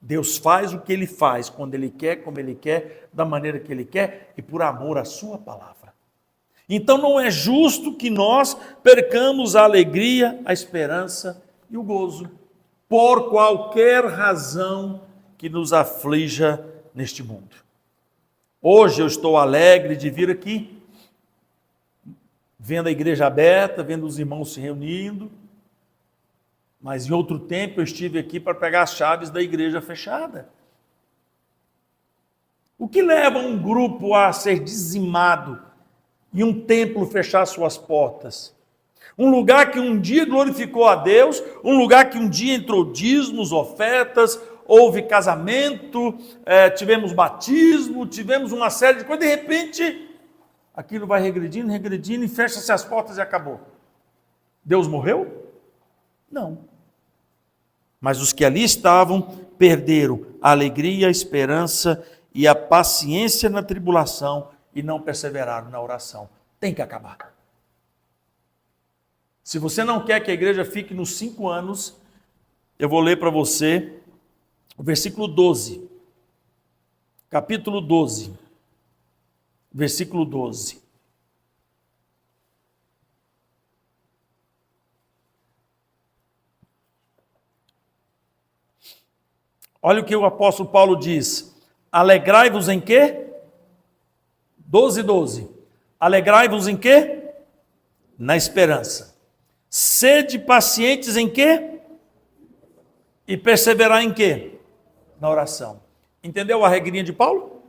Deus faz o que ele faz, quando ele quer, como ele quer, da maneira que ele quer e por amor à sua palavra. Então não é justo que nós percamos a alegria, a esperança e o gozo, por qualquer razão que nos aflija neste mundo. Hoje eu estou alegre de vir aqui, vendo a igreja aberta, vendo os irmãos se reunindo, mas em outro tempo eu estive aqui para pegar as chaves da igreja fechada. O que leva um grupo a ser dizimado e um templo fechar suas portas? Um lugar que um dia glorificou a Deus, um lugar que um dia entrou dízimos, ofertas, houve casamento, tivemos batismo, tivemos uma série de coisas, de repente, aquilo vai regredindo, e fecha-se as portas e acabou. Deus morreu? Não. Mas os que ali estavam perderam a alegria, a esperança e a paciência na tribulação e não perseveraram na oração. Tem que acabar. Se você não quer que a igreja fique nos 5 anos, eu vou ler para você o versículo 12. Capítulo 12. Versículo 12. Olha o que o apóstolo Paulo diz. Alegrai-vos em quê? 12. Alegrai-vos em quê? Na esperança. Sede pacientes em quê? E perseverar em quê? Na oração. Entendeu a regrinha de Paulo?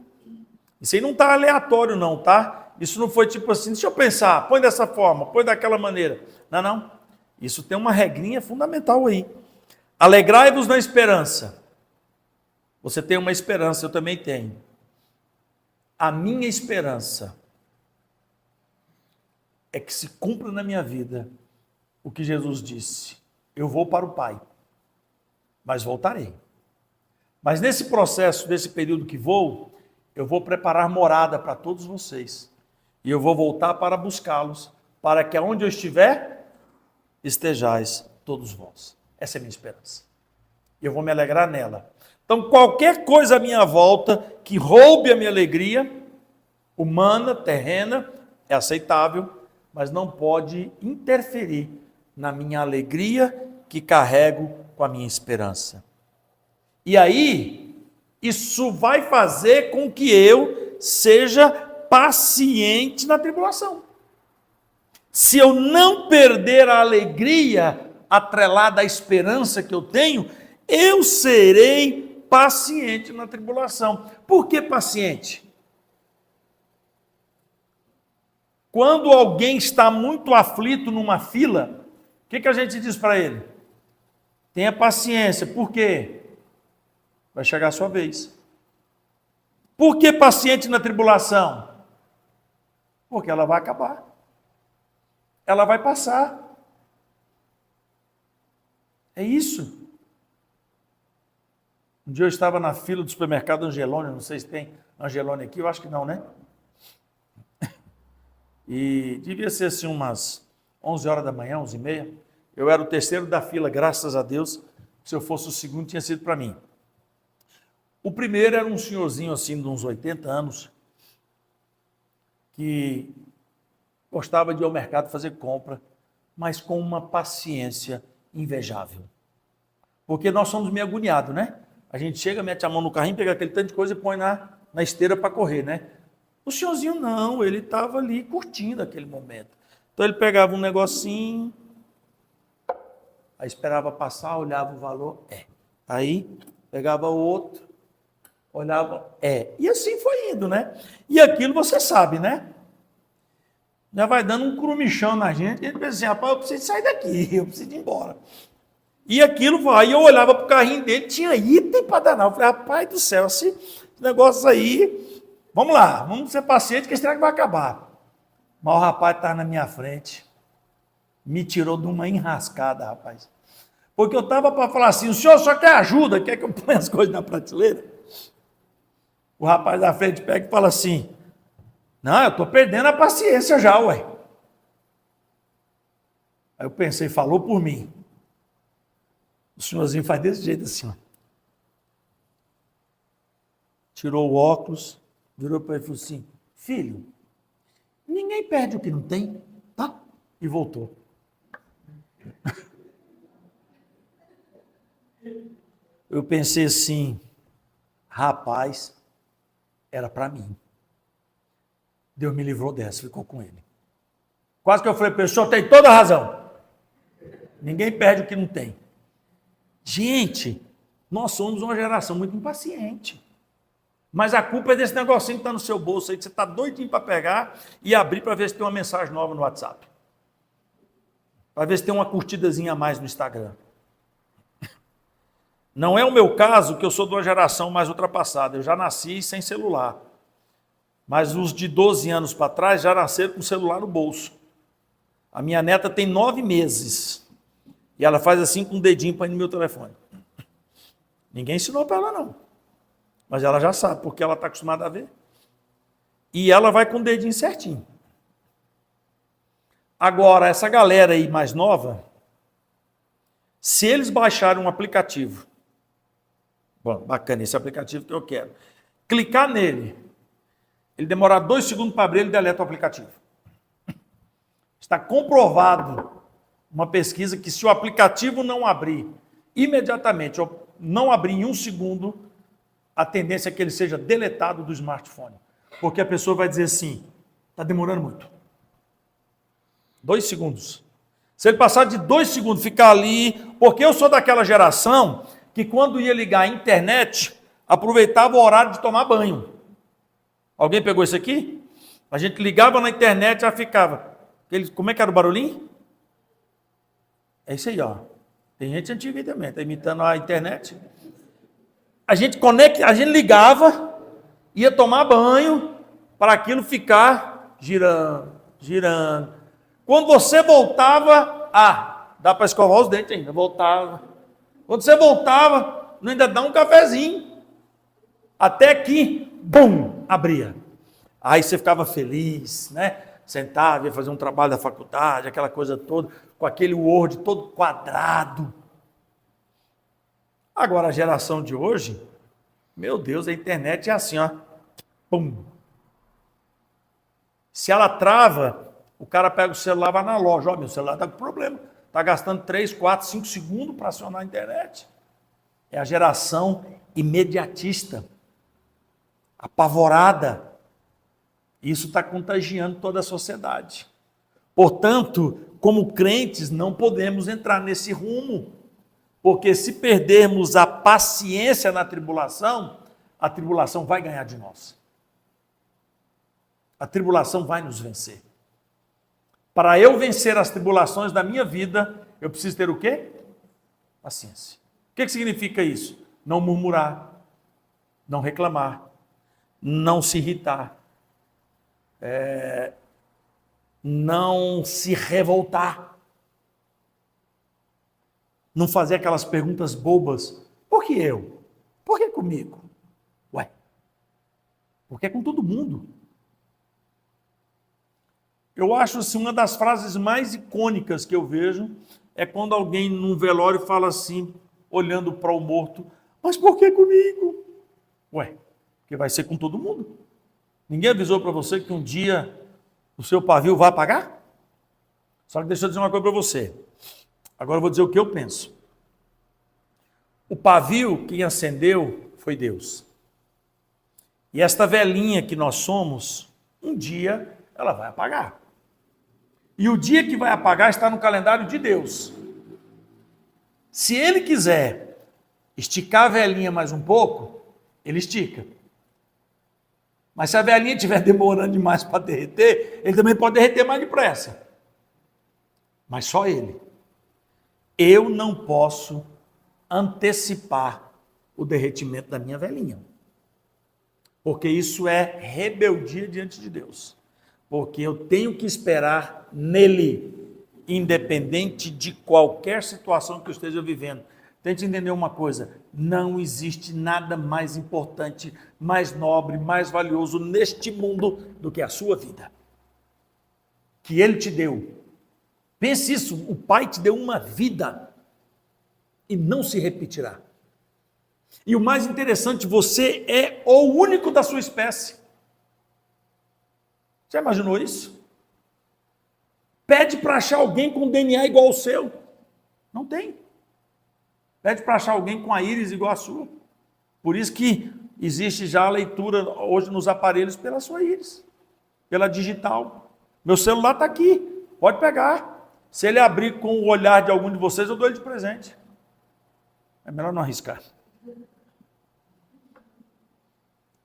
Isso aí não está aleatório não, tá? Isso não foi tipo assim, deixa eu pensar, põe dessa forma, põe daquela maneira. Não. Isso tem uma regrinha fundamental aí. Alegrai-vos na esperança. Você tem uma esperança, eu também tenho. A minha esperança é que se cumpra na minha vida o que Jesus disse. Eu vou para o Pai, mas voltarei. Mas nesse processo, nesse período que vou, eu vou preparar morada para todos vocês. E eu vou voltar para buscá-los, para que aonde eu estiver, estejais todos vós. Essa é a minha esperança. Eu vou me alegrar nela. Então, qualquer coisa à minha volta que roube a minha alegria, humana, terrena, é aceitável, mas não pode interferir na minha alegria que carrego com a minha esperança. E aí, isso vai fazer com que eu seja paciente na tribulação. se eu não perder a alegria atrelada à esperança que eu tenho, eu serei paciente na tribulação. Por que paciente? Quando alguém está muito aflito numa fila, o que a gente diz para ele? Tenha paciência. Por quê? Vai chegar a sua vez. Por que paciente na tribulação? Porque ela vai acabar. Ela vai passar. É isso. Um dia eu estava na fila do supermercado Angelone, não sei se tem Angelone aqui, eu acho que não, né? E devia ser assim umas 11 horas da manhã, 11h30. Eu era o terceiro da fila, graças a Deus. Se eu fosse o segundo, tinha sido para mim. O primeiro era um senhorzinho assim, de uns 80 anos, que gostava de ir ao mercado fazer compra, mas com uma paciência invejável. Porque nós somos meio agoniados, né? A gente chega, mete a mão no carrinho, pega aquele tanto de coisa e põe na esteira para correr, né? O senhorzinho não, ele estava ali curtindo aquele momento. Então ele pegava um negocinho, aí esperava passar, olhava o valor, Aí pegava outro, olhava, E assim foi indo, né? E aquilo você sabe, né? Já vai dando um crumichão na gente, e ele pensa assim, rapaz, eu preciso sair daqui, eu preciso ir embora. E aquilo vai, aí eu olhava para o carrinho dele, tinha item para danar. Eu falei, rapaz do céu, esse negócio aí, vamos lá, vamos ser pacientes, que esse treco vai acabar. Mas o rapaz estava na minha frente, me tirou de uma enrascada, rapaz. Porque eu estava para falar assim, o senhor só quer ajuda, quer que eu ponha as coisas na prateleira? O rapaz da frente pega e fala assim, não, eu estou perdendo a paciência já, ué. Aí eu pensei, falou por mim. O senhorzinho faz desse jeito assim, ó. Tirou o óculos, virou para ele e falou assim, filho, ninguém perde o que não tem, tá? E voltou. Eu pensei assim, rapaz, era para mim. Deus me livrou dessa, ficou com ele. Quase que eu falei, pessoal, tem toda a razão. Ninguém perde o que não tem. Gente, nós somos uma geração muito impaciente. Mas a culpa é desse negocinho que está no seu bolso aí, que você está doidinho para pegar e abrir para ver se tem uma mensagem nova no WhatsApp. Para ver se tem uma curtidazinha a mais no Instagram. Não é o meu caso, que eu sou de uma geração mais ultrapassada. Eu já nasci sem celular. Mas os de 12 anos para trás já nasceram com o celular no bolso. A minha neta tem 9 meses. E ela faz assim com o dedinho para ir no meu telefone. Ninguém ensinou para ela, não. Mas ela já sabe, porque ela está acostumada a ver. E ela vai com o dedinho certinho. Agora, essa galera aí mais nova, se eles baixarem um aplicativo, bom, bacana, esse aplicativo que eu quero, clicar nele, ele demorar 2 segundos para abrir, ele deleta o aplicativo. Está comprovado uma pesquisa que se o aplicativo não abrir imediatamente, ou não abrir em 1 segundo, a tendência é que ele seja deletado do smartphone. Porque a pessoa vai dizer assim, está demorando muito. 2 segundos. Se ele passar de 2 segundos, ficar ali, porque eu sou daquela geração que quando ia ligar a internet, aproveitava o horário de tomar banho. Alguém pegou isso aqui? A gente ligava na internet e já ficava. Como é que era o barulhinho? É isso aí, ó. Tem gente antiga aí também, está imitando a internet. A gente ligava, ia tomar banho, para aquilo ficar girando, girando. Quando você voltava, dá para escovar os dentes ainda, voltava. Quando você voltava, ainda dá um cafezinho. Até que, bum, abria. Aí você ficava feliz, né? Sentava, ia fazer um trabalho da faculdade, aquela coisa toda, com aquele Word todo quadrado. Agora, a geração de hoje, meu Deus, a internet é assim, ó. Pum. Se ela trava, o cara pega o celular e vai na loja. Ó, meu celular está com problema. Está gastando 3, 4, 5 segundos para acionar a internet. É a geração imediatista, apavorada. Isso está contagiando toda a sociedade. Portanto, como crentes, não podemos entrar nesse rumo, porque se perdermos a paciência na tribulação, a tribulação vai ganhar de nós. A tribulação vai nos vencer. Para eu vencer as tribulações da minha vida, eu preciso ter o quê? Paciência. O que significa isso? Não murmurar, não reclamar, não se irritar, não se revoltar, não fazer aquelas perguntas bobas. Por que eu? Por que comigo? Ué, porque é com todo mundo. Eu acho assim, uma das frases mais icônicas que eu vejo é quando alguém num velório fala assim, olhando para o morto, mas por que comigo? Ué, porque vai ser com todo mundo. Ninguém avisou para você que um dia o seu pavio vai apagar? Só que deixa eu dizer uma coisa para você. Agora eu vou dizer o que eu penso. O pavio quem acendeu foi Deus. E esta velhinha que nós somos, um dia ela vai apagar. E o dia que vai apagar está no calendário de Deus. Se Ele quiser esticar a velhinha mais um pouco, Ele estica. Mas se a velhinha estiver demorando demais para derreter, Ele também pode derreter mais depressa. Mas só Ele. Eu não posso antecipar o derretimento da minha velhinha. Porque isso é rebeldia diante de Deus. Porque eu tenho que esperar nele, independente de qualquer situação que eu esteja vivendo. Tente entender uma coisa, não existe nada mais importante, mais nobre, mais valioso neste mundo do que a sua vida. Que Ele te deu. Pense isso, o Pai te deu uma vida e não se repetirá. E o mais interessante, você é o único da sua espécie. Já imaginou isso? Pede para achar alguém com DNA igual ao seu. Não tem. Pede para achar alguém com a íris igual à sua. Por isso que existe já a leitura hoje nos aparelhos pela sua íris, pela digital. Meu celular está aqui, pode pegar. Se ele abrir com o olhar de algum de vocês, eu dou ele de presente. É melhor não arriscar.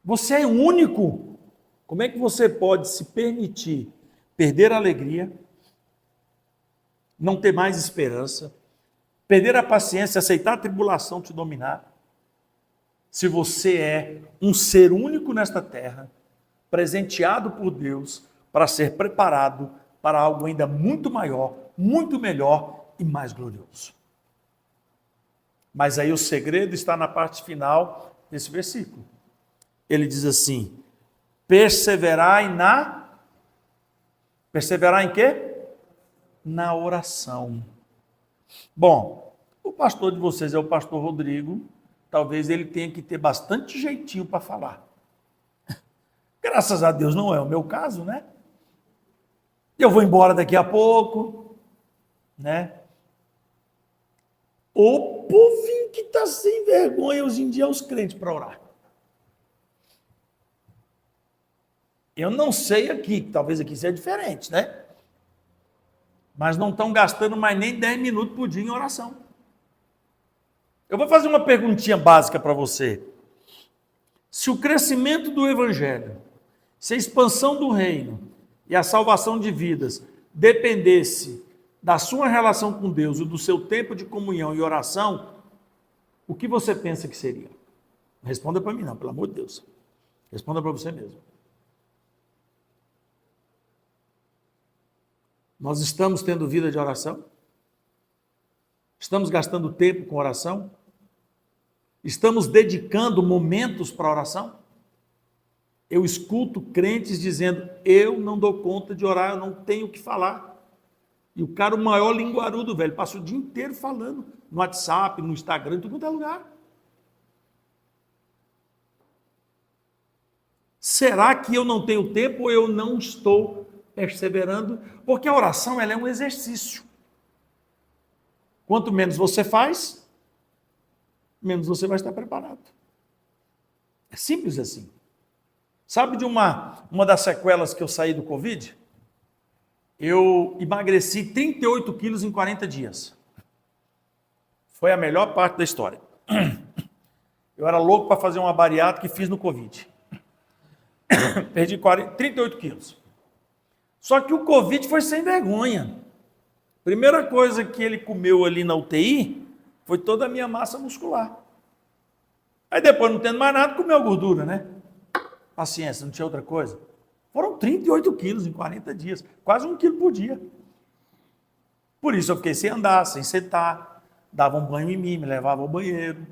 Você é único. Como é que você pode se permitir perder a alegria, não ter mais esperança, perder a paciência, aceitar a tribulação te dominar, se você é um ser único nesta terra, presenteado por Deus para ser preparado para algo ainda muito maior, muito melhor e mais glorioso? Mas aí o segredo está na parte final desse versículo. Ele diz assim: perseverai em quê? Na oração. Bom, o pastor de vocês é o pastor Rodrigo, talvez ele tenha que ter bastante jeitinho para falar. Graças a Deus não é o meu caso, né? Eu vou embora daqui a pouco, né? O povinho que está sem vergonha hoje em dia é os crentes para orar. Eu não sei aqui, talvez aqui seja diferente, né? Mas não estão gastando mais nem 10 minutos por dia em oração. Eu vou fazer uma perguntinha básica para você. Se o crescimento do Evangelho, se a expansão do reino e a salvação de vidas dependesse da sua relação com Deus e do seu tempo de comunhão e oração, o que você pensa que seria? Não responda para mim não, pelo amor de Deus. Responda para você mesmo. Nós estamos tendo vida de oração? Estamos gastando tempo com oração? Estamos dedicando momentos para oração? Eu escuto crentes dizendo, eu não dou conta de orar, eu não tenho o que falar. E o cara, o maior linguarudo, velho, passa o dia inteiro falando no WhatsApp, no Instagram, em tudo quanto é lugar. Será que eu não tenho tempo ou eu não estou perseverando? Porque a oração ela é um exercício. Quanto menos você faz, menos você vai estar preparado. É simples assim. Sabe de uma das sequelas que eu saí do Covid? eu emagreci 38 quilos em 40 dias. Foi a melhor parte da história. Eu era louco para fazer uma bariátrica que fiz no Covid. Perdi 38 quilos. Só que o Covid foi sem vergonha. Primeira coisa que ele comeu ali na UTI foi toda a minha massa muscular. Aí depois, não tendo mais nada, comeu gordura, né? Paciência, não tinha outra coisa. Foram 38 quilos em 40 dias, quase 1 quilo por dia. Por isso eu fiquei sem andar, sem sentar, dava um banho em mim, me levava ao banheiro.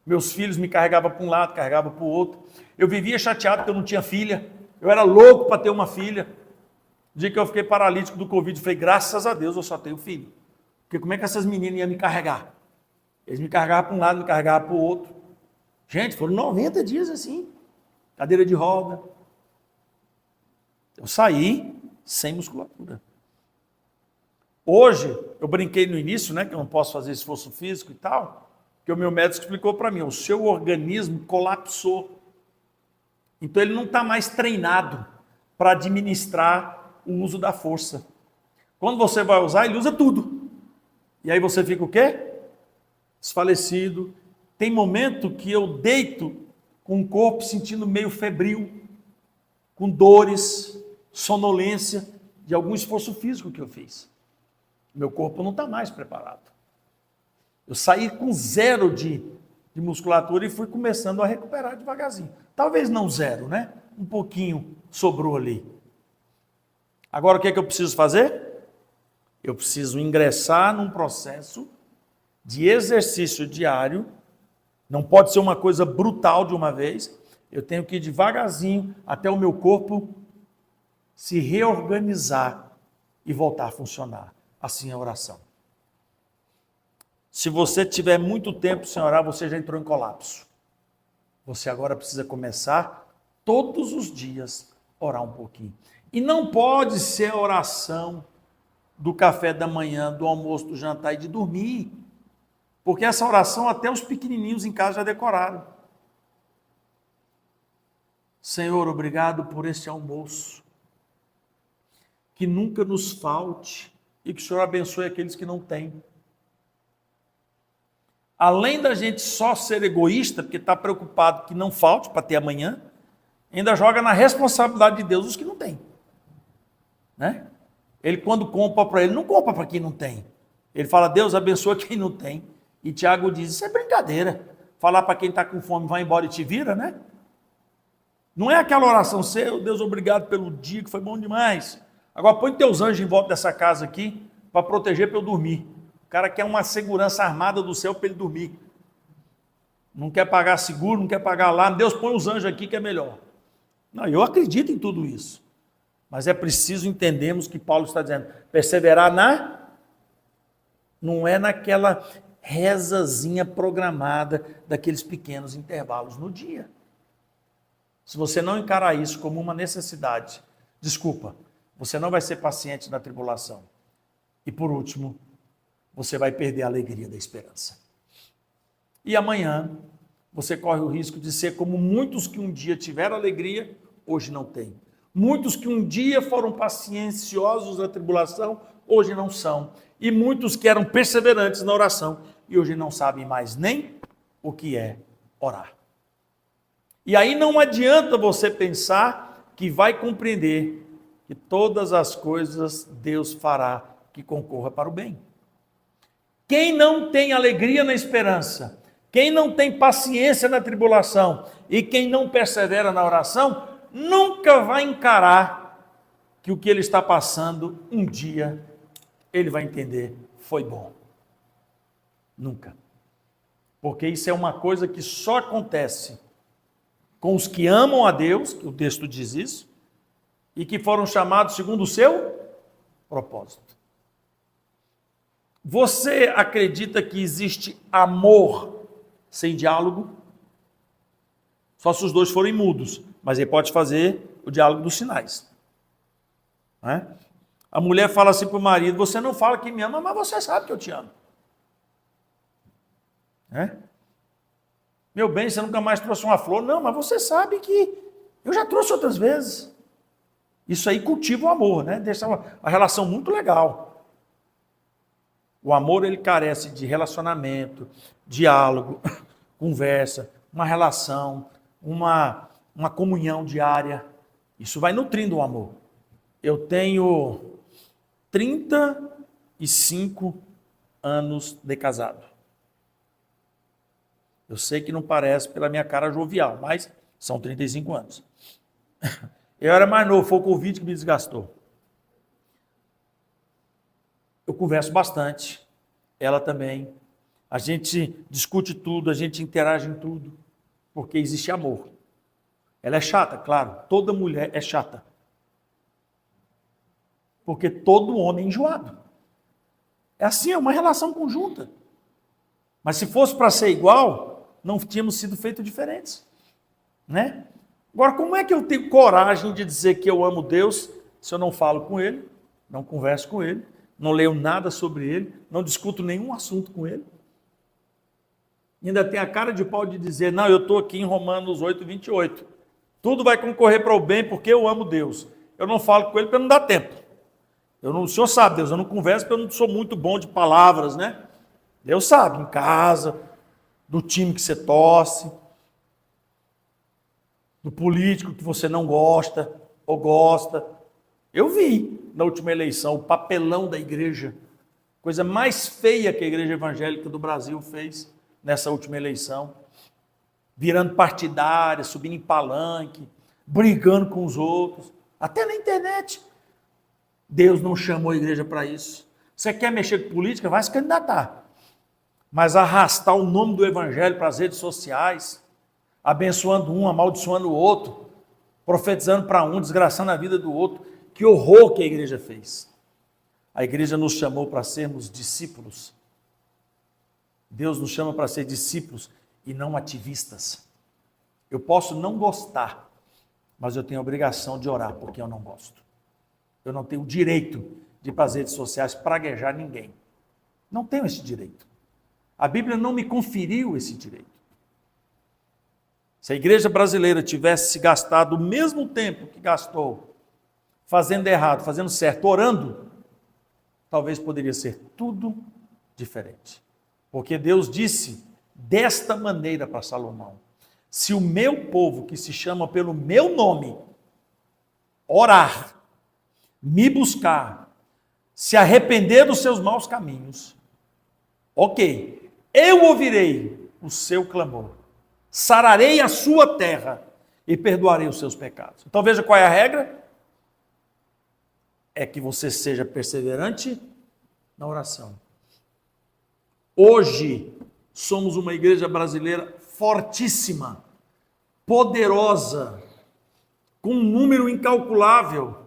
Meus filhos me carregavam para um lado, carregavam para o outro. Eu vivia chateado porque eu não tinha filha. Eu era louco para ter uma filha. O dia que eu fiquei paralítico do Covid, eu falei, graças a Deus eu só tenho filho. Porque como é que essas meninas iam me carregar? Eles me carregavam para um lado, me carregavam para o outro. Gente, foram 90 dias assim. Cadeira de roda. Eu saí sem musculatura. Hoje, eu brinquei no início, né, que eu não posso fazer esforço físico e tal, que o meu médico explicou para mim, o seu organismo colapsou. Então ele não está mais treinado para administrar o uso da força. Quando você vai usar, ele usa tudo. E aí você fica o quê? Desfalecido. Tem momento que eu deito com o corpo sentindo meio febril, com dores, sonolência de algum esforço físico que eu fiz. Meu corpo não está mais preparado. Eu saí com zero de musculatura e fui começando a recuperar devagarzinho. Talvez não zero, né? Um pouquinho sobrou ali. Agora o que é que eu preciso fazer? Eu preciso ingressar num processo de exercício diário. Não pode ser uma coisa brutal de uma vez. Eu tenho que ir devagarzinho até o meu corpo se reorganizar e voltar a funcionar. Assim é a oração. Se você tiver muito tempo sem orar, você já entrou em colapso. Você agora precisa começar todos os dias a orar um pouquinho. E não pode ser a oração do café da manhã, do almoço, do jantar e de dormir. Porque essa oração até os pequenininhos em casa já decoraram. Senhor, obrigado por esse almoço. Que nunca nos falte e que o Senhor abençoe aqueles que não têm. Além da gente só ser egoísta, porque está preocupado que não falte para ter amanhã, ainda joga na responsabilidade de Deus os que não têm. Né? Ele, quando compra para ele, não compra para quem não tem. Ele fala, Deus abençoa quem não tem. E Tiago diz, isso é brincadeira. Falar para quem está com fome, vai embora e te vira, né? Não é aquela oração, seu Deus, obrigado pelo dia, que foi bom demais. Agora põe teus anjos em volta dessa casa aqui, para proteger para eu dormir. O cara quer uma segurança armada do céu para ele dormir. Não quer pagar seguro, não quer pagar alarme. Deus põe os anjos aqui que é melhor. Não, eu acredito em tudo isso. Mas é preciso entendermos que Paulo está dizendo, perseverar não é naquela rezazinha programada daqueles pequenos intervalos no dia. Se você não encarar isso como uma necessidade, desculpa, você não vai ser paciente na tribulação. E por último, você vai perder a alegria da esperança. E amanhã, você corre o risco de ser como muitos que um dia tiveram alegria, hoje não têm. Muitos que um dia foram pacienciosos na tribulação, hoje não são. E muitos que eram perseverantes na oração, e hoje não sabem mais nem o que é orar. E aí não adianta você pensar que vai compreender que todas as coisas Deus fará que concorra para o bem. Quem não tem alegria na esperança, quem não tem paciência na tribulação e quem não persevera na oração, nunca vai encarar que o que ele está passando, um dia ele vai entender, foi bom. Nunca. Porque isso é uma coisa que só acontece com os que amam a Deus, o texto diz isso, e que foram chamados segundo o seu propósito. Você acredita que existe amor sem diálogo? Só se os dois forem mudos, mas ele pode fazer o diálogo dos sinais. Não é? A mulher fala assim para o marido, você não fala que me ama, mas você sabe que eu te amo. É? Meu bem, você nunca mais trouxe uma flor. Não, mas você sabe que eu já trouxe outras vezes. Isso aí cultiva o amor, né? Deixa a relação muito legal. O amor, ele carece de relacionamento, diálogo, conversa, uma relação, uma comunhão diária. Isso vai nutrindo o amor. Eu tenho 35 anos de casado. Eu sei que não parece pela minha cara jovial, mas são 35 anos. Eu era mais novo, foi o Covid que me desgastou. Eu converso bastante, ela também. A gente discute tudo, a gente interage em tudo, porque existe amor. Ela é chata, claro, toda mulher é chata. Porque todo homem é enjoado. É assim, é uma relação conjunta. Mas se fosse para ser igual, não tínhamos sido feitos diferentes. Né? Agora, como é que eu tenho coragem de dizer que eu amo Deus se eu não falo com Ele, não converso com Ele, não leio nada sobre Ele, não discuto nenhum assunto com Ele? E ainda tem a cara de pau de dizer, não, eu estou aqui em Romanos 8, 28. Tudo vai concorrer para o bem porque eu amo Deus. Eu não falo com Ele porque não dá tempo. O Senhor sabe, Deus, eu não converso porque eu não sou muito bom de palavras, né? Deus sabe, em casa, do time que você torce, do político que você não gosta ou gosta. Eu vi na última eleição o papelão da igreja, coisa mais feia que a igreja evangélica do Brasil fez nessa última eleição, virando partidária, subindo em palanque, brigando com os outros, até na internet. Deus não chamou a igreja para isso. Você quer mexer com política? Vai se candidatar. Mas arrastar o nome do evangelho para as redes sociais, abençoando um, amaldiçoando o outro, profetizando para um, desgraçando a vida do outro, que horror que a igreja fez. A igreja nos chamou para sermos discípulos. Deus nos chama para ser discípulos e não ativistas. Eu posso não gostar, mas eu tenho a obrigação de orar porque eu não gosto. Eu não tenho o direito de ir para as redes sociais praguejar ninguém. Não tenho esse direito. A Bíblia não me conferiu esse direito. Se a igreja brasileira tivesse gastado o mesmo tempo que gastou fazendo errado, fazendo certo, orando, talvez poderia ser tudo diferente. Porque Deus disse desta maneira para Salomão: se o meu povo, que se chama pelo meu nome, orar, me buscar, se arrepender dos seus maus caminhos, ok, eu ouvirei o seu clamor, sararei a sua terra e perdoarei os seus pecados. Então veja qual é a regra: é que você seja perseverante na oração. Hoje somos uma igreja brasileira fortíssima, poderosa, com um número incalculável,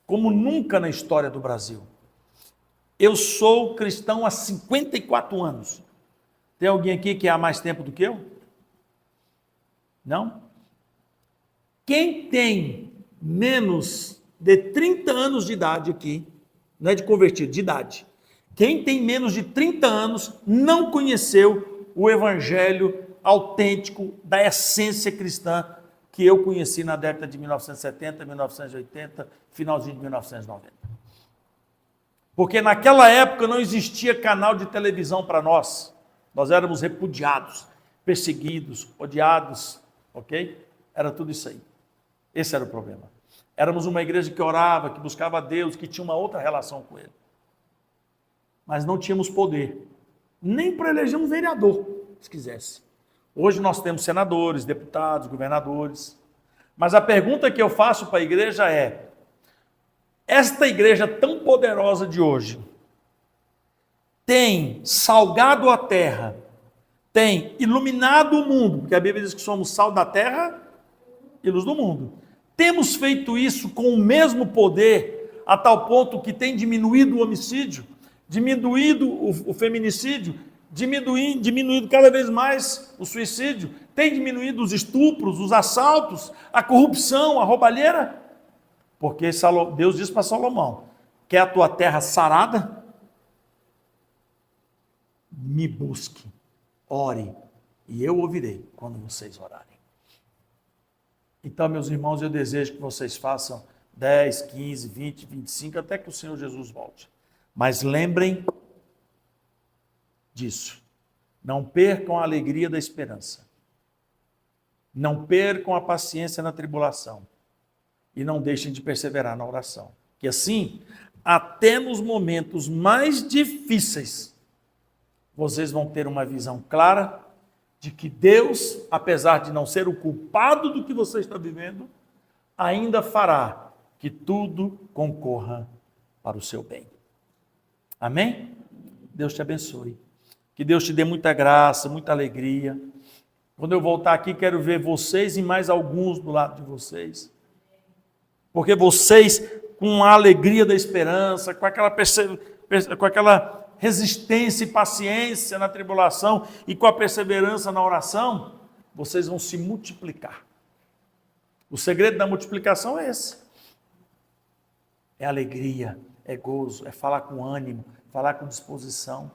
como nunca na história do Brasil. Eu sou cristão há 54 anos. Tem alguém aqui que há mais tempo do que eu? Não? Quem tem menos de 30 anos de idade aqui, não é de convertido, de idade. Quem tem menos de 30 anos não conheceu o evangelho autêntico da essência cristã que eu conheci na década de 1970, 1980, finalzinho de 1990. Porque naquela época não existia canal de televisão para nós. Nós éramos repudiados, perseguidos, odiados, ok? Era tudo isso aí. Esse era o problema. Éramos uma igreja que orava, que buscava a Deus, que tinha uma outra relação com Ele. Mas não tínhamos poder, nem para eleger um vereador, se quisesse. Hoje nós temos senadores, deputados, governadores. Mas a pergunta que eu faço para a igreja é: esta igreja tão poderosa de hoje tem salgado a terra, tem iluminado o mundo, porque a Bíblia diz que somos sal da terra e luz do mundo. Temos feito isso com o mesmo poder, a tal ponto que tem diminuído o homicídio, diminuído o feminicídio, diminuído cada vez mais o suicídio, tem diminuído os estupros, os assaltos, a corrupção, a roubalheira? Porque Deus disse para Salomão: quer a tua terra sarada? Me busque, ore, e eu ouvirei quando vocês orarem. Então, meus irmãos, eu desejo que vocês façam 10, 15, 20, 25, até que o Senhor Jesus volte. Mas lembrem disso. Não percam a alegria da esperança. Não percam a paciência na tribulação. E não deixem de perseverar na oração. Que assim, até nos momentos mais difíceis, vocês vão ter uma visão clara de que Deus, apesar de não ser o culpado do que você está vivendo, ainda fará que tudo concorra para o seu bem. Amém? Deus te abençoe. Que Deus te dê muita graça, muita alegria. Quando eu voltar aqui, quero ver vocês e mais alguns do lado de vocês. Porque vocês, com a alegria da esperança, com aquela resistência e paciência na tribulação e com a perseverança na oração, vocês vão se multiplicar. O segredo da multiplicação é esse. É alegria, é gozo, é falar com ânimo, falar com disposição.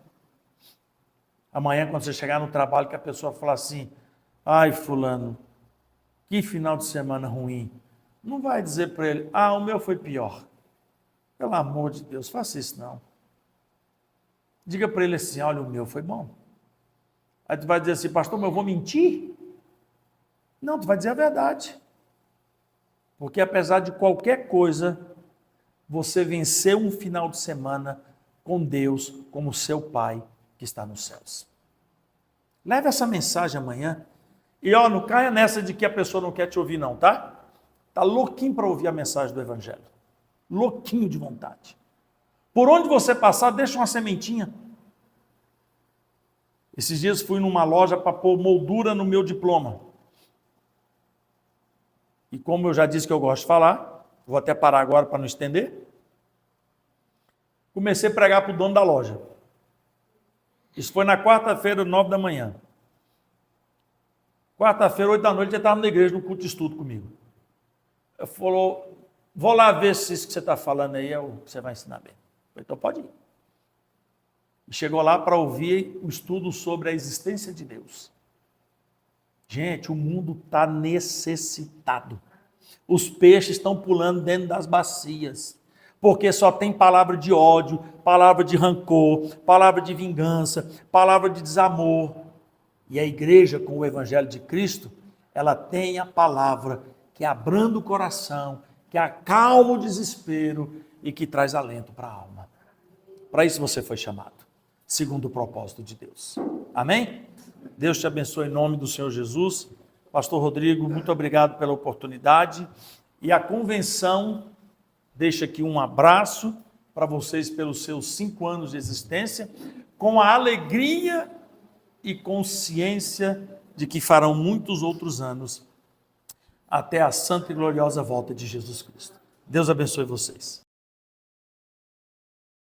Amanhã, quando você chegar no trabalho, que a pessoa falar assim, ai, fulano, que final de semana ruim. Não vai dizer para ele, o meu foi pior. Pelo amor de Deus, faça isso não. Diga para ele assim, olha, o meu foi bom. Aí tu vai dizer assim, pastor, mas eu vou mentir? Não, tu vai dizer a verdade. Porque apesar de qualquer coisa, você venceu um final de semana com Deus como seu Pai que está nos céus. Leve essa mensagem amanhã. E não caia nessa de que a pessoa não quer te ouvir não, tá? Tá louquinho para ouvir a mensagem do Evangelho. Louquinho de vontade. Por onde você passar, deixa uma sementinha. Esses dias fui numa loja para pôr moldura no meu diploma. E como eu já disse que eu gosto de falar, vou até parar agora para não estender, comecei a pregar para o dono da loja. Isso foi na quarta-feira, 9 da manhã. Quarta-feira, 8 da noite, ele estava na igreja, no culto de estudo comigo. Ele falou, vou lá ver se isso que você está falando aí é o que você vai ensinar bem. Eu falei, então pode ir. E chegou lá para ouvir o estudo sobre a existência de Deus. Gente, o mundo está necessitado. Os peixes estão pulando dentro das bacias, porque só tem palavra de ódio, palavra de rancor, palavra de vingança, palavra de desamor. E a igreja, com o Evangelho de Cristo, ela tem a palavra que abranda o coração, que acalma o desespero e que traz alento para a alma. Para isso você foi chamado, segundo o propósito de Deus. Amém? Deus te abençoe em nome do Senhor Jesus. Pastor Rodrigo, muito obrigado pela oportunidade. E a convenção deixa aqui um abraço para vocês pelos seus 5 anos de existência, com a alegria e consciência de que farão muitos outros anos até a santa e gloriosa volta de Jesus Cristo. Deus abençoe vocês.